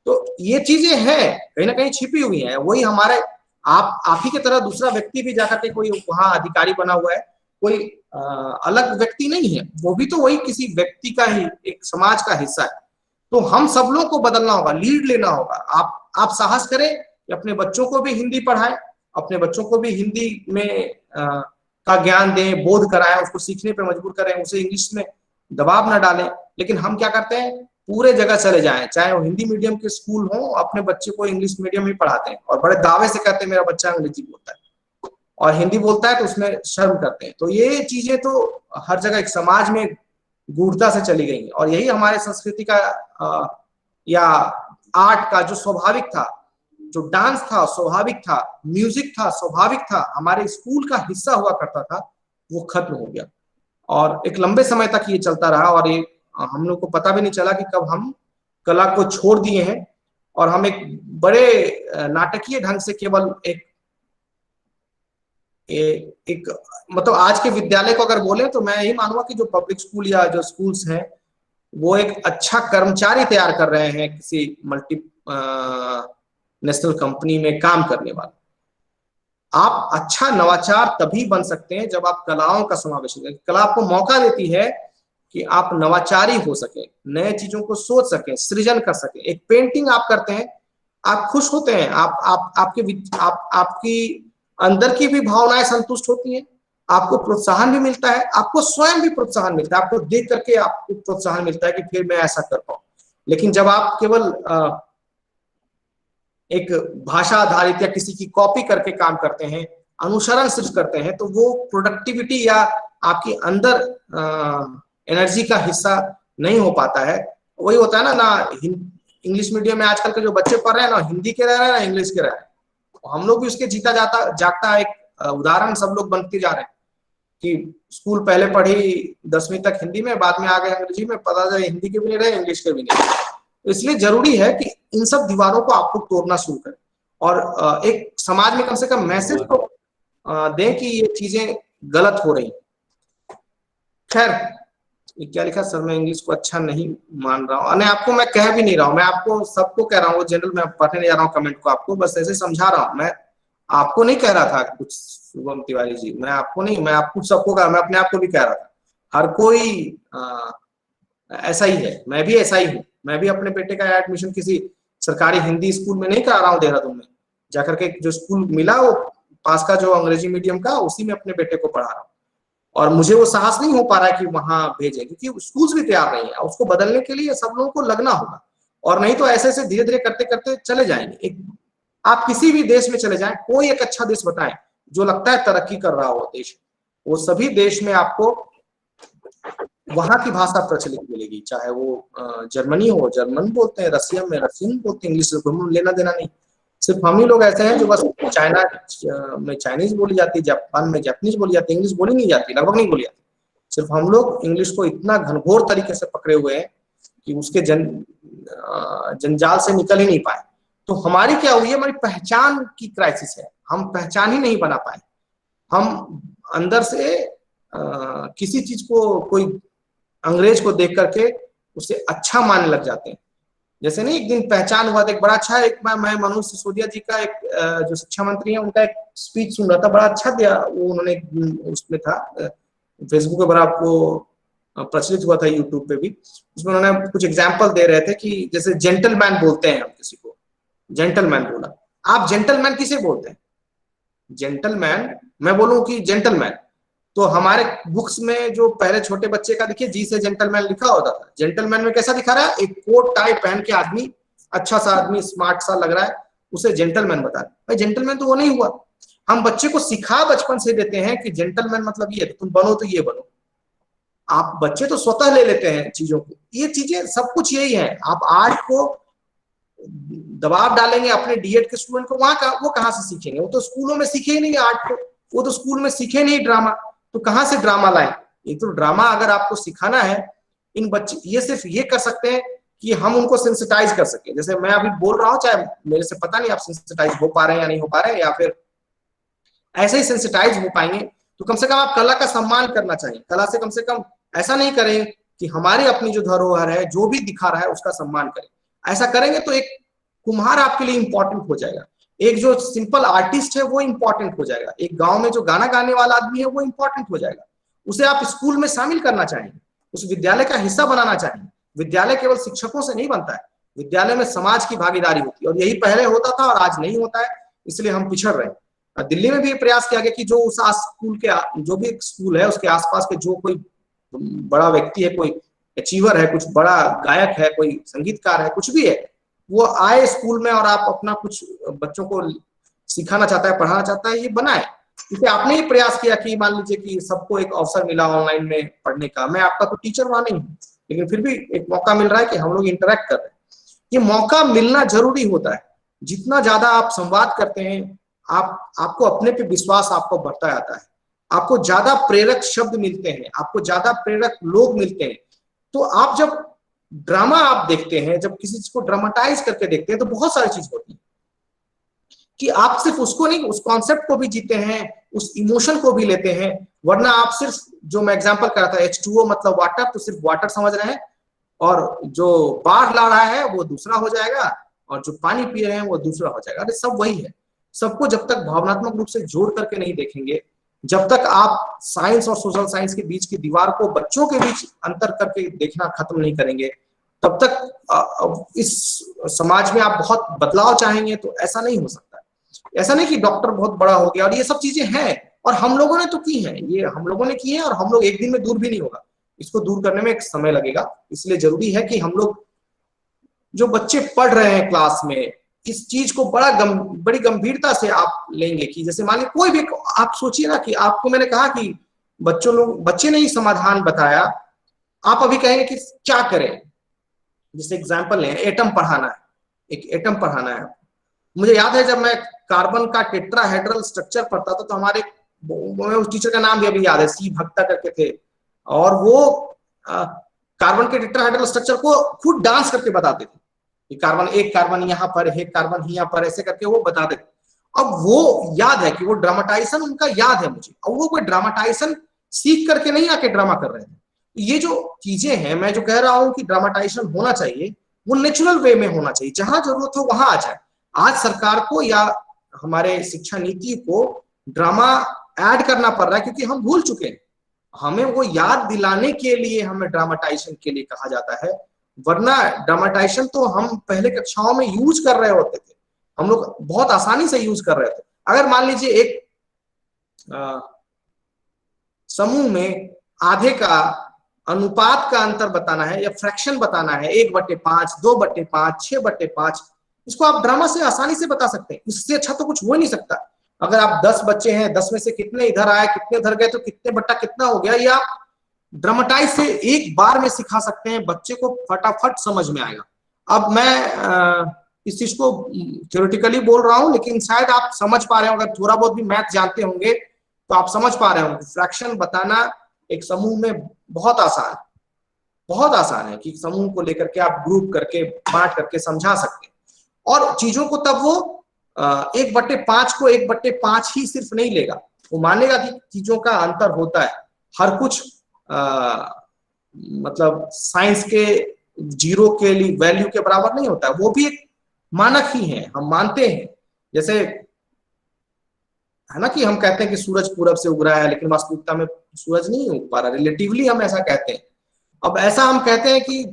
Speaker 1: तो ये चीजें हैं कहीं ना कहीं छिपी हुई हैं। वही हमारे आप ही की तरह दूसरा व्यक्ति भी जाकर के कोई वहां अधिकारी बना हुआ है, कोई अलग व्यक्ति नहीं है, वो भी तो वही किसी व्यक्ति का ही एक समाज का हिस्सा है। तो हम सब लोग को बदलना होगा, लीड लेना होगा। आप साहस करें कि अपने बच्चों को भी हिंदी पढ़ाएं, अपने बच्चों को भी हिंदी में का ज्ञान दें, बोध कराएं, उसको सीखने पे मजबूर करें, उसे इंग्लिश में दबाव ना डालें। लेकिन हम क्या करते हैं, पूरे जगह चले जाएं, चाहे वो हिंदी मीडियम के स्कूल हो, अपने बच्चे को इंग्लिश मीडियम में पढ़ाते हैं और बड़े दावे से कहते हैं मेरा बच्चा अंग्रेजी बोलता है, और हिंदी बोलता है तो उसमें शर्म करते हैं। तो ये चीजें तो हर जगह एक समाज में गूढ़ता से चली गई, और यही हमारे संस्कृति का या आर्ट का जो स्वाभाविक था, जो डांस था स्वाभाविक था, म्यूजिक था स्वाभाविक था, हमारे स्कूल का हिस्सा हुआ करता था, वो खत्म हो गया। और एक लंबे समय तक ये चलता रहा, और ये हम लोग को पता भी नहीं चला कि कब हम कला को छोड़ दिए हैं, और हम एक बड़े नाटकीय ढंग से केवल एक मतलब आज के विद्यालय को अगर बोले तो मैं यही मानूंगा कि जो पब्लिक स्कूल या जो स्कूल्स हैं वो एक अच्छा कर्मचारी तैयार कर रहे हैं किसी मल्टी नेशनल कंपनी में काम करने वाले। आप अच्छा नवाचार तभी बन सकते हैं जब आप कलाओं का समावेश करें। कला आपको मौका देती है कि आप नवाचारी हो सके, नए चीजों को सोच सके, सृजन कर सके। एक पेंटिंग आप करते हैं, आप खुश होते हैं, आपकी अंदर की भी भावनाएं संतुष्ट होती हैं, आपको प्रोत्साहन भी मिलता है, आपको स्वयं भी प्रोत्साहन मिलता है, आपको देख करके आपको प्रोत्साहन मिलता है कि फिर मैं ऐसा कर पाऊं। लेकिन जब आप केवल एक भाषा आधारित या किसी की कॉपी करके काम करते हैं, अनुसरण सिर्फ करते हैं, तो वो प्रोडक्टिविटी या आपकी अंदर एनर्जी का हिस्सा नहीं हो पाता है। वही होता है ना इंग्लिश मीडियम में आजकल के जो बच्चे पढ़ रहे हैं ना हिंदी के रह रहे हैं ना इंग्लिश के रह रहे हैं। हम लोग भी उसके जीता जागता एक उदाहरण सब लोग बनते जा रहे हैं कि स्कूल पहले पढ़ी 10वीं तक हिंदी में, बाद में आ गए अंग्रेजी में, पता चला हिंदी के भी नहीं रहे इंग्लिश के भी नहीं। इसलिए जरूरी है कि इन सब दीवारों को आपको तोड़ना शुरू करें और एक समाज में कम से कम मैसेज तो दें कि ये चीजें गलत हो रही। खैर, ये क्या लिखा सर, मैं इंग्लिश को अच्छा नहीं मान रहा हूँ। नहीं, आपको मैं कह भी नहीं रहा हूँ, मैं आपको सबको कह रहा हूँ, जनरल मैं पढ़ने नहीं जा रहा हूँ कमेंट को, आपको बस ऐसे समझा रहा हूँ। मैं आपको नहीं कह रहा था कुछ शुभम तिवारी जी, मैं आपको नहीं, मैं आपको सबको कह, मैं अपने आप को भी कह रहा था। हर कोई ऐसा ही है, मैं भी ऐसा ही हूँ। मैं भी अपने बेटे का एडमिशन किसी सरकारी हिंदी स्कूल में नहीं करा रहा हूँ देहरादून में, जाकर के जो स्कूल मिला वो पास का जो अंग्रेजी मीडियम का, उसी में अपने बेटे को पढ़ा रहा हूँ। और मुझे वो साहस नहीं हो पा रहा है कि वहां भेजें, क्योंकि स्कूल्स भी तैयार नहीं है। उसको बदलने के लिए सब लोगों को लगना होगा, और नहीं तो ऐसे ऐसे धीरे धीरे करते करते चले जाएंगे। एक आप किसी भी देश में चले जाएं, कोई एक अच्छा देश बताएं जो लगता है तरक्की कर रहा हो देश, वो सभी देश में आपको वहां की भाषा प्रचलित मिलेगी। चाहे वो जर्मनी हो, जर्मन बोलते हैं, रशिया में रशियन बोलते हैं, इंग्लिश से लेना देना नहीं। सिर्फ हम ही लोग ऐसे हैं जो बस चाइना में चाइनीज बोली जाती है, जापान में जापानीज बोली जाती है, इंग्लिश बोली नहीं जाती, लगभग नहीं बोली जाती। सिर्फ हम लोग इंग्लिश को इतना घनघोर तरीके से पकड़े हुए हैं कि उसके जंजाल से निकल ही नहीं पाए। तो हमारी क्या हुई है, हमारी पहचान की क्राइसिस है, हम पहचान ही नहीं बना पाए। हम अंदर से किसी चीज को, कोई अंग्रेज को देख करके उसे अच्छा मानने लग जाते हैं। जैसे नहीं, एक दिन पहचान हुआ था एक बड़ा अच्छा, एक मैं मनोज सिसोदिया जी का एक जो शिक्षा मंत्री है उनका एक स्पीच सुन रहा था, बड़ा अच्छा दिया वो उन्होंने, उसमें था फेसबुक पे, बड़ा वो प्रचलित हुआ था यूट्यूब पे भी। उसमें उन्होंने कुछ एग्जाम्पल दे रहे थे कि जैसे जेंटलमैन बोलते हैं हम किसी को, जेंटलमैन बोला, आप जेंटलमैन किसे बोलते हैं? जेंटलमैन, मैं बोलूं कि जेंटलमैन, तो हमारे बुक्स में जो पहले छोटे बच्चे का देखिए जी से जेंटलमैन लिखा होता था। जेंटलमैन में कैसा दिखा रहा है, एक कोट टाई पहन के आदमी, अच्छा सा आदमी, स्मार्ट सा लग रहा है, उसे जेंटलमैन बता रहे। भाई जेंटलमैन तो वो नहीं हुआ। हम बच्चे को सिखा बचपन से देते हैं कि जेंटलमैन मतलब ये, तुम बनो तो ये बनो। आप बच्चे तो स्वतः ले लेते हैं चीजों को, ये चीजें सब कुछ यही है। आप आर्ट को दबाव डालेंगे अपने डीएड के स्टूडेंट को, वहां का वो कहां से सीखेंगे? वो तो स्कूलों में सीखे ही नहीं आर्ट को, वो तो स्कूल में सीखे नहीं ड्रामा, तो कहां से ड्रामा लाए? एक तो ड्रामा अगर आपको सिखाना है, इन बच्चे ये सिर्फ ये कर सकते हैं कि हम उनको सेंसिटाइज कर सके। जैसे मैं अभी बोल रहा हूँ, चाहे मेरे से पता नहीं आप सेंसिटाइज हो पा रहे हैं या नहीं हो पा रहे हैं, या फिर ऐसे ही सेंसिटाइज हो पाएंगे, तो कम से कम आप कला का सम्मान करना चाहिए। कला से कम ऐसा नहीं करें कि हमारी अपनी जो धरोहर है, जो भी दिखा रहा है उसका सम्मान करें। ऐसा करेंगे तो एक कुम्हार आपके लिए इंपॉर्टेंट हो जाएगा, एक जो सिंपल आर्टिस्ट है वो इंपॉर्टेंट हो जाएगा, एक गांव में जो गाना गाने वाला आदमी है वो इंपॉर्टेंट हो जाएगा। उसे आप स्कूल में शामिल करना चाहेंगे, उस विद्यालय का हिस्सा बनाना चाहेंगे। विद्यालय केवल शिक्षकों से नहीं बनता है, विद्यालय में समाज की भागीदारी होती है, और यही पहले होता था और आज नहीं होता है, इसलिए हम पिछड़ रहे हैं। दिल्ली में भी ये प्रयास किया गया कि जो उस स्कूल के, जो भी स्कूल है उसके आसपास के जो कोई बड़ा व्यक्ति है, कोई अचीवर है, कुछ बड़ा गायक है, कोई संगीतकार है, कुछ भी है, वो आए स्कूल में और आप अपना कुछ बच्चों को सिखाना चाहता है, पढ़ाना चाहता है, ये बनाए। क्योंकि आपने ही प्रयास किया कि मान लीजिए कि सबको एक अवसर मिला ऑनलाइन में पढ़ने का। मैं आपका तो टीचर वहां नहीं हूँ, लेकिन फिर भी एक मौका मिल रहा है कि हम लोग इंटरेक्ट कर रहे हैं। ये मौका मिलना जरूरी होता है। जितना ज्यादा आप संवाद करते हैं, आपको अपने पे विश्वास आपको बढ़ता जाता है, आपको ज्यादा प्रेरक शब्द मिलते हैं, आपको ज्यादा प्रेरक लोग मिलते हैं। तो आप जब ड्रामा आप देखते हैं, जब किसी चीज को ड्रामाटाइज करके देखते हैं, तो बहुत सारी चीज होती है कि आप सिर्फ उसको नहीं, उस कॉन्सेप्ट को भी जीते हैं, उस इमोशन को भी लेते हैं। वरना आप सिर्फ, जो मैं एग्जांपल कर रहा था, H2O मतलब वाटर, तो सिर्फ वाटर समझ रहे हैं, और जो बाढ़ ला रहा है वो दूसरा हो जाएगा, और जो पानी पी रहे हैं वो दूसरा हो जाएगा। अरे सब वही है। सबको जब तक भावनात्मक रूप से जोड़ करके नहीं देखेंगे, जब तक आप साइंस और सोशल साइंस के बीच की दीवार को बच्चों के बीच अंतर करके देखना खत्म नहीं करेंगे, तब तक इस समाज में आप बहुत बदलाव चाहेंगे तो ऐसा नहीं हो सकता। ऐसा नहीं कि डॉक्टर बहुत बड़ा हो गया, और ये सब चीजें हैं और हम लोगों ने तो की है, ये हम लोगों ने की है, और हम लोग एक दिन में दूर भी नहीं होगा, इसको दूर करने में एक समय लगेगा। इसलिए जरूरी है कि हम लोग, जो बच्चे पढ़ रहे हैं क्लास में, इस चीज को बड़ी गंभीरता से आप लेंगे। कि जैसे मान लीजिए कोई भी, आप सोचिए ना कि आपको मैंने कहा कि बच्चे ने ही समाधान बताया, आप अभी कहेंगे कि क्या करें। जैसे एग्जाम्पल लें, एटम पढ़ाना है, एक एटम पढ़ाना है। मुझे याद है जब मैं कार्बन का टेट्राहेड्रल स्ट्रक्चर पढ़ता था, तो हमारे, उस टीचर का नाम भी अभी याद है, सी भक्ता करके थे, और वो कार्बन के टेट्राहेड्रल स्ट्रक्चर को खुद डांस करके बताते थे कि कार्बन, एक कार्बन यहाँ पर, एक कार्बन यहाँ पर, ऐसे करके वो बताते थे। अब वो याद है कि वो ड्रामाटाइजेशन उनका याद है मुझे, और वो कोई ड्रामाटाइजेशन सीख करके नहीं आके ड्रामा कर रहे थे। ये जो चीजें हैं, मैं जो कह रहा हूं कि ड्रामाटाइजेशन होना चाहिए, वो नेचुरल वे में होना चाहिए, जहां जरूरत हो वहां आ जाए। आज सरकार को या हमारे शिक्षा नीति को ड्रामा ऐड करना पड़ रहा है, क्योंकि हम भूल चुके हैं। हमें वो याद दिलाने के लिए हमें ड्रामाटाइजेशन के लिए कहा जाता है, वरना ड्रामाटाइजेशन तो हम पहले कक्षाओं में यूज कर रहे होते थे, हम लोग बहुत आसानी से यूज कर रहे थे। अगर मान लीजिए एक समूह में आधे का अनुपात का अंतर बताना है या फ्रैक्शन बताना है, 1/5, 2/5, 6/5, इसको आप ड्रामा से आसानी से बता सकते हैं। इससे अच्छा तो कुछ हो ही नहीं सकता। अगर आप 10 बच्चे हैं, 10 में से कितने इधर आए, कितने उधर गए, तो कितने बट्टा कितना हो गया, ये आप ड्रामेटाइज से एक बार में सिखा सकते हैं, बच्चे को फटाफट समझ में आएगा। अब मैं इस चीज को थ्योरेटिकली बोल रहा हूं, लेकिन शायद आप समझ पा रहे हो, अगर थोड़ा बहुत भी मैथ जानते होंगे तो आप समझ पा रहे होंगे। फ्रैक्शन बताना एक समूह में बहुत आसान है कि समूह को लेकर के आप ग्रुप करके बांट करके समझा सकते हैं, और चीजों को तब वो 1/5 को 1/5 ही सिर्फ नहीं लेगा, वो मानेगा कि चीजों का अंतर होता है। हर कुछ मतलब साइंस के 0 के लिए वैल्यू के बराबर नहीं होता है, वो भी एक मानक ही है, हम मानते हैं। जैसे है ना कि हम कहते हैं कि सूरज पूरब से उग रहा है, लेकिन वास्तविकता में सूरज नहीं उग पा रहा, रिलेटिवली हम ऐसा कहते हैं। अब ऐसा हम कहते हैं कि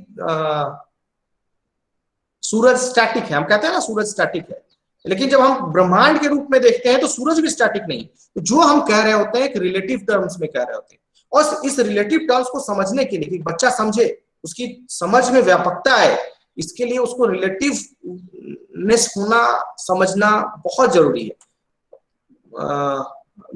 Speaker 1: सूरज स्टैटिक है, हम कहते हैं ना सूरज स्टैटिक है, लेकिन जब हम ब्रह्मांड के रूप में देखते हैं तो सूरज भी स्टैटिक नहीं। तो जो हम कह रहे होते हैं एक रिलेटिव टर्म्स में कह रहे होते हैं, और इस रिलेटिव टर्म्स को समझने के लिए कि बच्चा समझे, उसकी समझ में व्यापकता है, इसके लिए उसको रिलेटिवनेस होना समझना बहुत जरूरी है।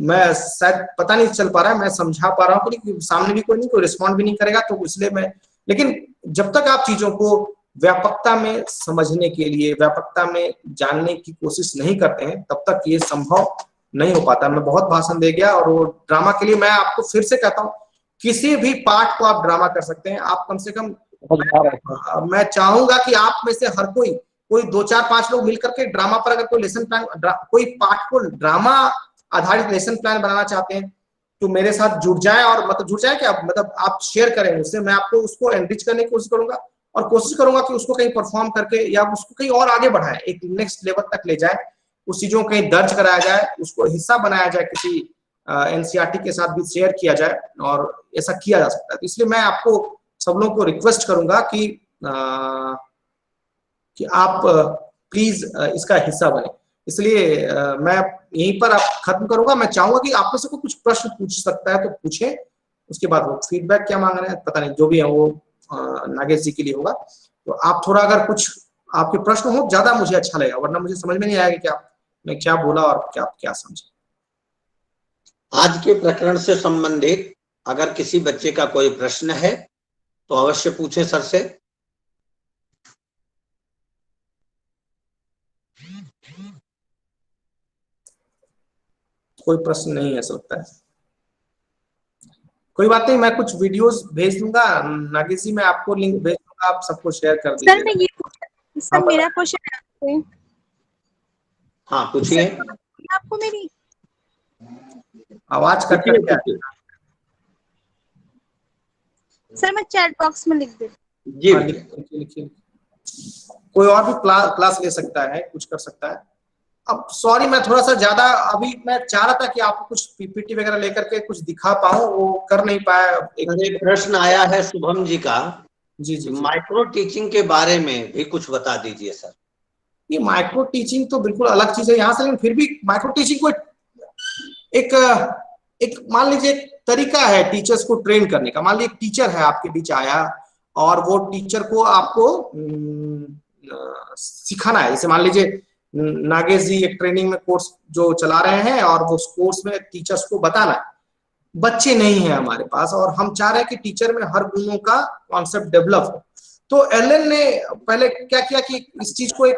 Speaker 1: मैं शायद पता नहीं चल पा रहा है, मैं समझा पा रहा हूँ कि सामने भी कोई नहीं, कोई रिस्पॉन्ड भी नहीं करेगा, तो इसलिए मैं, लेकिन जब तक आप चीजों को व्यापकता में समझने के लिए, व्यापकता में जानने की कोशिश नहीं करते हैं, तब तक ये संभव नहीं हो पाता। मैं बहुत भाषण दे गया, और वो ड्रामा के लिए मैं आपको फिर से कहता हूँ, किसी भी पार्ट को आप ड्रामा कर सकते हैं। आप कम से कम, मैं चाहूंगा कि आप में से हर कोई 2, 4, 5 लोग मिलकर के ड्रामा पर अगर कोई लेसन प्लान, कोई पार्ट को ड्रामा आधारित लेसन प्लान बनाना चाहते हैं, तो मेरे साथ जुड़ जाए, और मतलब जुड़ जाए क्या, मतलब आप शेयर करें उससे, मैं आपको उसको एनरिच करने की कोशिश करूंगा, और कोशिश करूंगा कि उसको कहीं परफॉर्म करके या उसको कहीं और आगे बढ़ाए, एक नेक्स्ट लेवल तक ले जाए, उस चीजों को कहीं दर्ज कराया जाए, उसको हिस्सा बनाया जाए, किसी एनसीईआरटी के साथ भी शेयर किया जाए, और ऐसा किया जा सकता है। तो इसलिए मैं आपको सब लोगों को रिक्वेस्ट करूंगा कि आप प्लीज इसका हिस्सा बने। इसलिए मैं यहीं पर आप खत्म करूंगा। मैं चाहूंगा कि आप में से कोई कुछ प्रश्न पूछ सकता है तो पूछे, उसके बाद वो फीडबैक क्या मांग रहे हैं पता नहीं, जो भी है वो नागेश जी के लिए होगा। तो आप थोड़ा अगर कुछ आपके प्रश्न हो, ज्यादा मुझे अच्छा लगेगा, वरना मुझे समझ में नहीं आएगा कि मैं क्या बोला और क्या समझे।
Speaker 2: आज के प्रकरण से संबंधित अगर किसी बच्चे का कोई प्रश्न है तो अवश्य पूछे सर से।
Speaker 1: कोई प्रश्न नहीं है, लगता है कोई बात नहीं, मैं कुछ वीडियोस भेज दूंगा नागेश जी, मैं आपको लिंक भेज दूंगा, आप सबको शेयर कर दीजिए।
Speaker 3: सर मैं ये सर मेरा क्वेश्चन है आपसे।
Speaker 2: हाँ पूछिए।
Speaker 3: आपको मेरी
Speaker 1: आवाज कट कर क्या?
Speaker 3: सर मैं चैट बॉक्स में लिख दे
Speaker 2: जी
Speaker 1: लिखिए। कोई और भी क्लास ले सकता है, कुछ कर सकता है। अब सॉरी मैं थोड़ा सा ज्यादा, अभी मैं चाह रहा था कि आपको कुछ पीपीटी वगैरह लेकर के कुछ दिखा पाऊं, वो कर नहीं पाया।
Speaker 2: एक प्रश्न आया है शुभम जी का,
Speaker 1: जी।
Speaker 2: माइक्रो टीचिंग के बारे में भी कुछ बता दीजिए सर।
Speaker 1: ये माइक्रो टीचिंग तो बिल्कुल अलग चीज है यहाँ से, लेकिन फिर भी माइक्रो टीचिंग को एक मान लीजिए एक तरीका है टीचर्स को ट्रेन करने का। मान लीजिए एक टीचर है आपके बीच आया, और वो टीचर को आपको सिखाना है। जैसे मान लीजिए नागेश जी एक ट्रेनिंग में कोर्स जो चला रहे हैं, और वो कोर्स में टीचर्स को बताना है। बच्चे नहीं है हमारे पास, और हम चाह रहे हैं कि टीचर में हर गुणों का कॉन्सेप्ट डेवलप हो। तो एलन ने पहले क्या किया कि इस चीज को एक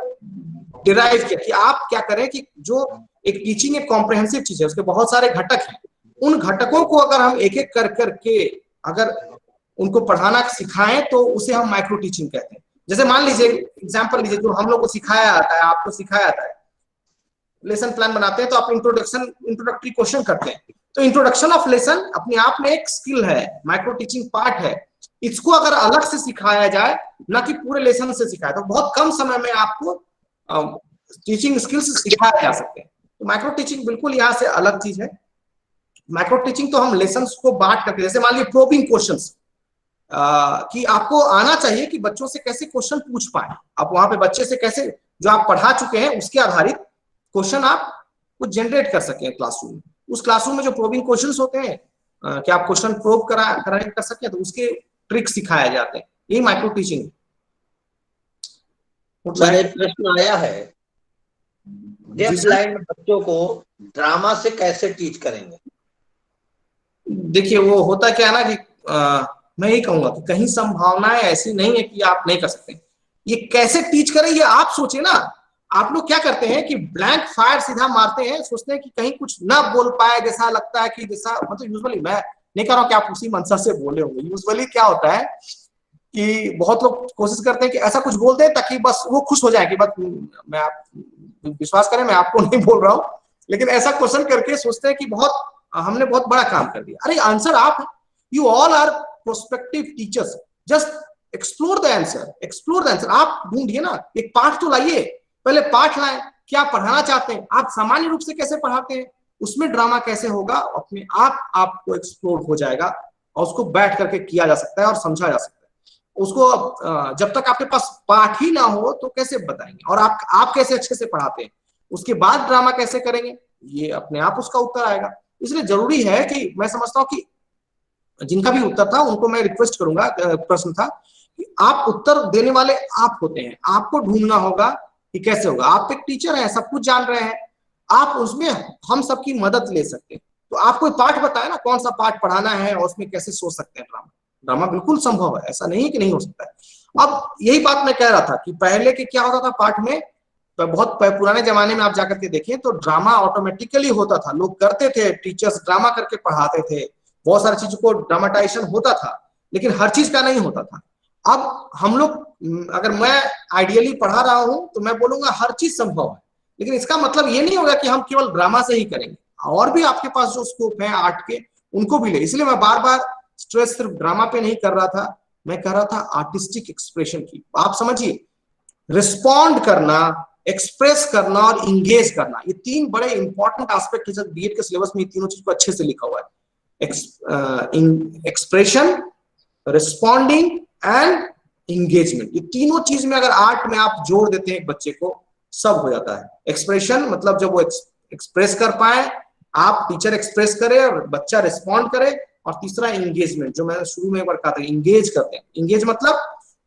Speaker 1: डिराइव किया कि आप क्या करें कि जो एक टीचिंग एक कॉम्प्रिहेंसिव चीज है, उसके बहुत सारे घटक हैं, उन घटकों को अगर हम एक एक कर करके अगर उनको पढ़ाना सिखाएं तो उसे हम माइक्रो टीचिंग कहते हैं। जैसे मान लीजिए एग्जांपल लीजिए, जो हम लोग को सिखाया जाता है, आपको सिखाया जाता है, लेसन प्लान बनाते हैं तो आप इंट्रोडक्टरी क्वेश्चन करते हैं। तो इंट्रोडक्शन ऑफ लेसन अपने आप में एक स्किल है, माइक्रो टीचिंग पार्ट है। इसको अगर अलग से सिखाया जाए, ना कि पूरे लेसन से सिखाया, तो बहुत कम समय में आपको टीचिंग स्किल्स सिखाया जा सकते हैं। तो माइक्रो टीचिंग बिल्कुल यहाँ से अलग चीज है। माइक्रो टीचिंग तो हम लेसन्स को बांट करके, जैसे मान लीजिए प्रोबिंग क्वेश्चंस, कि आपको आना चाहिए कि बच्चों से कैसे क्वेश्चन पूछ पाए, आप वहां पे बच्चे से कैसे जो आप पढ़ा चुके हैं उसके आधारित क्वेश्चन आप कुछ जनरेट कर सकें क्लासरूम में। उस क्लासरूम में जो प्रोबिंग क्वेश्चंस होते हैं, कि आप क्वेश्चन प्रोब कर सकें, तो उसके ट्रिक सिखाए जाते हैं। यही माइक्रो टीचिंग है।
Speaker 2: सर एक प्रश्न आया है, डेफ ब्लाइंड बच्चों को ड्रामा से कैसे टीच करेंगे?
Speaker 1: देखिए वो होता क्या है ना कि मैं यही कहूंगा कि कहीं संभावनाएं ऐसी नहीं है कि आप नहीं कर सकते। ये कैसे टीच करें ये आप सोचे ना। आप लोग क्या करते हैं कि ब्लैंक फायर सीधा मारते हैं, सोचते हैं कि कहीं कुछ ना बोल पाए, जैसा लगता है कि जैसा, मतलब यूजुअली मैं नहीं कह रहा हूं कि आप उसी मंशा से बोले होंगे। यूजुअली क्या होता है कि बहुत लोग कोशिश करते हैं कि ऐसा कुछ बोल दें ताकि बस वो खुश हो जाए कि बस मैं, आप विश्वास करें मैं आपको नहीं बोल रहा हूं, लेकिन ऐसा क्वेश्चन करके सोचते हैं कि बहुत हमने बहुत बड़ा काम कर दिया। अरे आंसर आप, you all are prospective teachers, just explore the answer, explore the answer. आप ढूंढिए ना, एक पाठ तो लाइए, पहले पाठ लाएं, क्या पढ़ाना चाहते हैं आप, सामान्य रूप से कैसे पढ़ाते हैं, उसमें ड्रामा कैसे होगा, अपने आप आपको एक्सप्लोर हो जाएगा और उसको बैठ करके किया जा सकता है और समझा जा सकता है। उसको जब तक आपके पास पाठ ही ना हो तो कैसे बताएंगे, और आप कैसे अच्छे से पढ़ाते हैं, उसके बाद ड्रामा कैसे करेंगे, ये अपने आप उसका उत्तर आएगा। इसलिए जरूरी है कि मैं समझता हूं कि जिनका भी उत्तर था उनको मैं रिक्वेस्ट करूंगा, प्रश्न था कि आप उत्तर देने वाले आप होते हैं, आपको ढूंढना होगा कि कैसे होगा। आप एक टीचर हैं, सब कुछ जान रहे हैं, आप उसमें हम सबकी मदद ले सकते हैं। तो आप कोई पाठ बताए ना, कौन सा पाठ पढ़ाना है और उसमें कैसे सोच सकते हैं ड्रामा। ड्रामा बिल्कुल संभव है, ऐसा नहीं है कि नहीं हो सकता है। अब यही बात मैं कह रहा था कि पहले के क्या होता था पाठ में, तो बहुत पुराने जमाने में आप जाकर के देखें तो ड्रामा ऑटोमेटिकली होता था, लोग करते थे, टीचर्स ड्रामा करके पढ़ाते थे, बहुत सारी चीजों को ड्रामाटाइजेशन होता था, लेकिन हर चीज का नहीं होता था। अब हम लोग, अगर मैं आइडियली पढ़ा रहा हूं तो मैं बोलूंगा हर चीज संभव है, लेकिन इसका मतलब ये नहीं होगा कि हम केवल ड्रामा से ही करेंगे, और भी आपके पास जो स्कोप है आर्ट के उनको भी ले। इसलिए मैं बार बार स्ट्रेस सिर्फ ड्रामा पे नहीं कर रहा था, मैं कर रहा था आर्टिस्टिक एक्सप्रेशन की। आप समझिए, रिस्पॉन्ड करना, एक्सप्रेस करना और इंगेज करना, ये तीन बड़े इंपॉर्टेंट एस्पेक्ट है। बीएड के सिलेबस में ये तीनों चीज को अच्छे से लिखा हुआ है, एक्सप्रेशन, रिस्पॉन्डिंग एंड इंगेजमेंट। ये तीनों चीज में अगर आर्ट में आप जोड़ देते हैं एक बच्चे को, सब हो जाता है। एक्सप्रेशन मतलब जब वो एक्सप्रेस कर पाए, आप टीचर एक्सप्रेस करे और बच्चा रिस्पॉन्ड करे, और तीसरा इंगेजमेंट, जो मैंने शुरू में एक बार कहा था, इंगेज करते हैं। इंगेज मतलब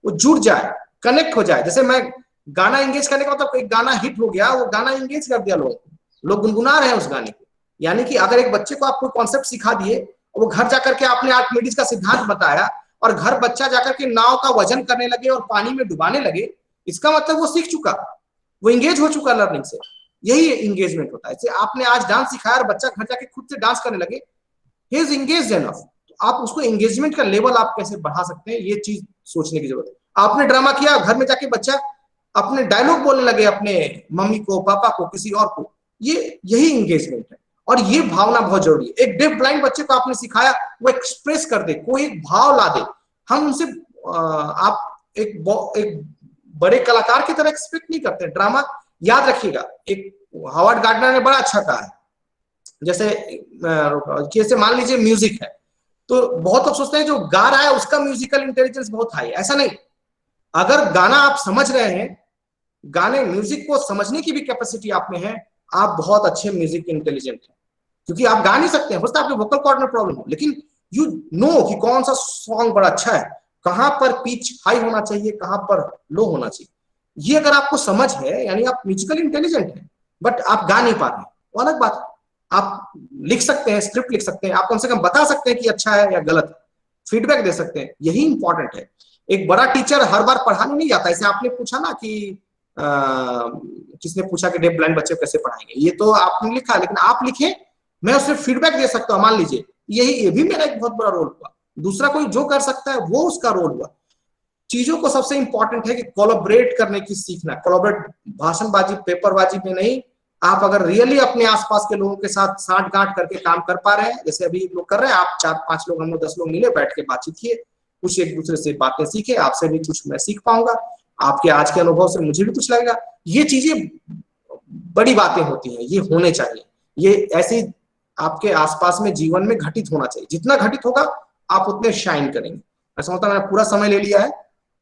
Speaker 1: वो जुड़ जाए, कनेक्ट हो जाए। जैसे मैं गाना इंगेज करने का मतलब, एक गाना हिट हो गया, वो गाना इंगेज कर दिया, लोग गुनगुना रहे हैं उस गाने को। यानी कि अगर एक बच्चे को आप कोई कॉन्सेप्ट सिखा दिए, वो घर जाकर के आपने आर्किमिडीज का सिद्धांत बताया और घर बच्चा जाकर के नाव का वजन करने लगे और पानी में डुबाने लगे, इसका मतलब वो सीख चुका, वो इंगेज हो चुका लर्निंग से। यही इंगेजमेंट होता है। जैसे आपने आज डांस सिखाया और बच्चा घर जाके खुद से डांस करने लगे, ही इज एंगेज्ड एनफ। तो आप उसको एंगेजमेंट का लेवल आप कैसे बढ़ा सकते हैं, ये चीज सोचने की जरूरत है। आपने ड्रामा किया, घर में जाके बच्चा अपने डायलॉग बोलने लगे, अपने मम्मी को, पापा को, किसी और को, यही एंगेजमेंट है। और ये भावना बहुत जरूरी है। एक डेफ ब्लाइंड बच्चे को आपने सिखाया, वो एक्सप्रेस कर दे, कोई एक भाव ला दे। हम उनसे आप एक बड़े कलाकार की तरह एक्सपेक्ट नहीं करते। ड्रामा याद रखिएगा, एक हावर्ड गार्डनर ने बड़ा अच्छा कहा है, जैसे मान लीजिए म्यूजिक है, तो बहुत लोग सोचते हैं जो गा रहा है उसका म्यूजिकल इंटेलिजेंस बहुत हाई है। ऐसा नहीं। अगर गाना आप समझ रहे हैं, गाने म्यूजिक को समझने की भी कैपेसिटी आप में है, आप बहुत अच्छे म्यूजिक इंटेलिजेंट हैं, क्योंकि आप गा नहीं सकते हैं, हो सकता है आपके वोकल कॉर्ड में प्रॉब्लम हो, लेकिन यू नो कि कौन सा सॉन्ग बड़ा अच्छा है, कहां पर पिच हाई होना चाहिए, कहां पर लो होना चाहिए। ये अगर आपको समझ है, यानी आप म्यूजिकल इंटेलिजेंट हैं, बट आप गा नहीं पा रहे हैं, वो अलग बात है। आप लिख सकते हैं, स्क्रिप्ट लिख सकते हैं, आप कम से कम बता सकते हैं कि अच्छा है या गलत है, फीडबैक दे सकते हैं, यही इंपॉर्टेंट है। एक बड़ा टीचर हर बार पढ़ाने नहीं जाता। ऐसे आपने पूछा ना कि किसने पूछा कि डेफ ब्लाइंड बच्चे को कैसे पढ़ाएंगे, ये तो आपने लिखा, लेकिन आप लिखे, मैं उससे फीडबैक दे सकता हूँ। मान लीजिए ये भी मेरा एक बहुत बड़ा रोल हुआ। दूसरा कोई जो कर सकता है वो उसका रोल हुआ। चीजों को सबसे इंपॉर्टेंट है कि कोलैबोरेट करने की सीखना। कोलैबोरेट भाषणबाजी, पेपरबाजी में नहीं, आप अगर रियली अपने आसपास के लोगों के साथ साठ गांठ करके काम कर पा रहे हैं, जैसे अभी लोग कर रहे हैं, आप 4-5 लोग, हम लोग 10 लोग मिले, बैठ के बातचीत किए, कुछ एक दूसरे से बातें सीखे, आपसे भी कुछ मैं सीख पाऊंगा, आपके आज के अनुभव से मुझे भी कुछ लगेगा। ये चीजें बड़ी बातें होती हैं, ये होने चाहिए, ये ऐसे आपके आसपास में जीवन में घटित होना चाहिए। जितना घटित होगा आप उतने शाइन करेंगे। मैं समझता हूं मैंने पूरा समय ले लिया है,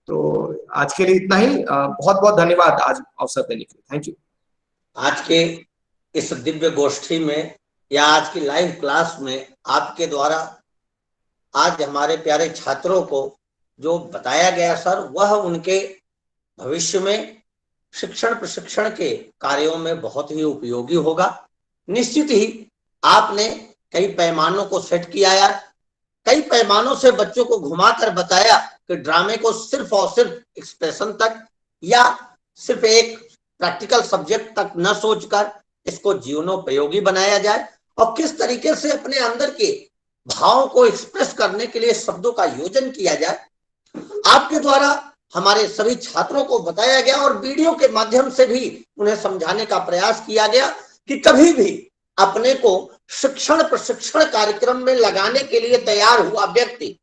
Speaker 1: तो आज के लिए इतना ही। बहुत बहुत धन्यवाद आज अवसर देने के लिए। Thank you.
Speaker 2: आज के इस दिव्य गोष्ठी में या आज की लाइव क्लास में आपके द्वारा आज हमारे प्यारे छात्रों को जो बताया गया सर, वह उनके भविष्य में शिक्षण प्रशिक्षण के कार्यों में बहुत ही उपयोगी होगा। निश्चित ही आपने कई पैमानों को सेट किया है, कई पैमानों से बच्चों को घुमाकर बताया कि ड्रामे को सिर्फ और सिर्फ एक्सप्रेशन तक या सिर्फ एक प्रैक्टिकल सब्जेक्ट तक न सोचकर इसको जीवनोपयोगी बनाया जाए और किस तरीके से अपने अंदर के भावों को एक्सप्रेस करने के लिए शब्दों का योजन किया जाए, आपके द्वारा हमारे सभी छात्रों को बताया गया और वीडियो के माध्यम से भी उन्हें समझाने का प्रयास किया गया कि कभी भी अपने को शिक्षण प्रशिक्षण कार्यक्रम में लगाने के लिए तैयार हुआ व्यक्ति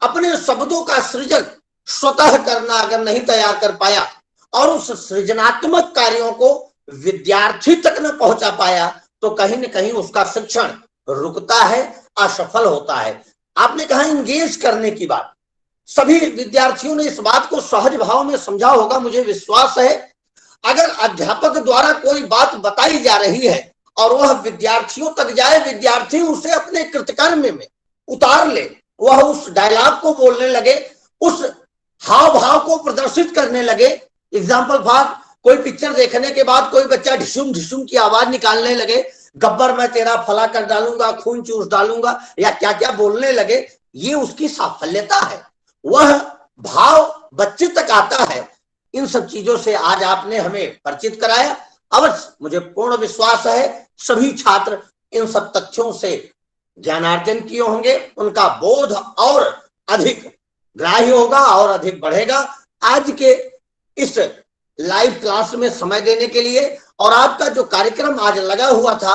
Speaker 2: अपने शब्दों का सृजन स्वतः करना अगर नहीं तैयार कर पाया और उस सृजनात्मक कार्यों को विद्यार्थी तक न पहुंचा पाया, तो कहीं न कहीं उसका शिक्षण रुकता है, असफल होता है। आपने कहा इंगेज करने की बात, सभी विद्यार्थियों ने इस बात को सहज भाव में समझा होगा, मुझे विश्वास है। अगर अध्यापक द्वारा कोई बात बताई जा रही है और वह विद्यार्थियों तक जाए, विद्यार्थी उसे अपने कृतकर्म में उतार ले, वह उस डायलॉग को बोलने लगे, उस हाव भाव को प्रदर्शित करने लगे। एग्जाम्पल फॉर, कोई पिक्चर देखने के बाद कोई बच्चा ढिशुम ढिशुम की आवाज निकालने लगे, गब्बर मैं तेरा फला कर डालूंगा, खून चूस डालूंगा, या क्या क्या बोलने लगे, ये उसकी साफल्यता है, वह भाव बच्चे तक आता है। इन सब चीजों से आज आपने हमें परिचित कराया। अवश्य मुझे पूर्ण विश्वास है सभी छात्र इन सब तथ्यों से ज्ञानार्जन किए होंगे, उनका बोध और अधिक ग्राह्य होगा और अधिक बढ़ेगा। आज के इस लाइव क्लास में समय देने के लिए और आपका जो कार्यक्रम आज लगा हुआ था,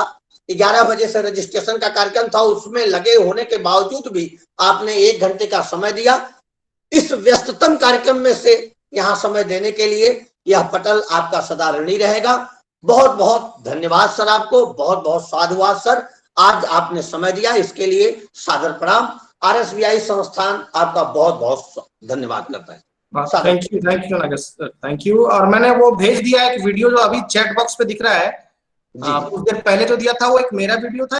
Speaker 2: 11 बजे से रजिस्ट्रेशन का कार्यक्रम था, उसमें लगे होने के बावजूद भी आपने 1 घंटे का समय दिया। इस व्यस्ततम कार्यक्रम में से यहाँ समय देने के लिए यह पटल आपका सदा ऋणी रहेगा। बहुत बहुत धन्यवाद सर, आपको बहुत बहुत साधुवाद सर, आज आपने समय दिया, इसके लिए सादर प्रणाम। RSVI संस्थान आपका बहुत बहुत धन्यवाद करता है।
Speaker 1: Thank you Nagesh sir, thank you. और मैंने वो भेज दिया एक वीडियो जो अभी चैट बॉक्स पे दिख रहा है, कुछ देर पहले जो दिया था वो एक मेरा वीडियो था।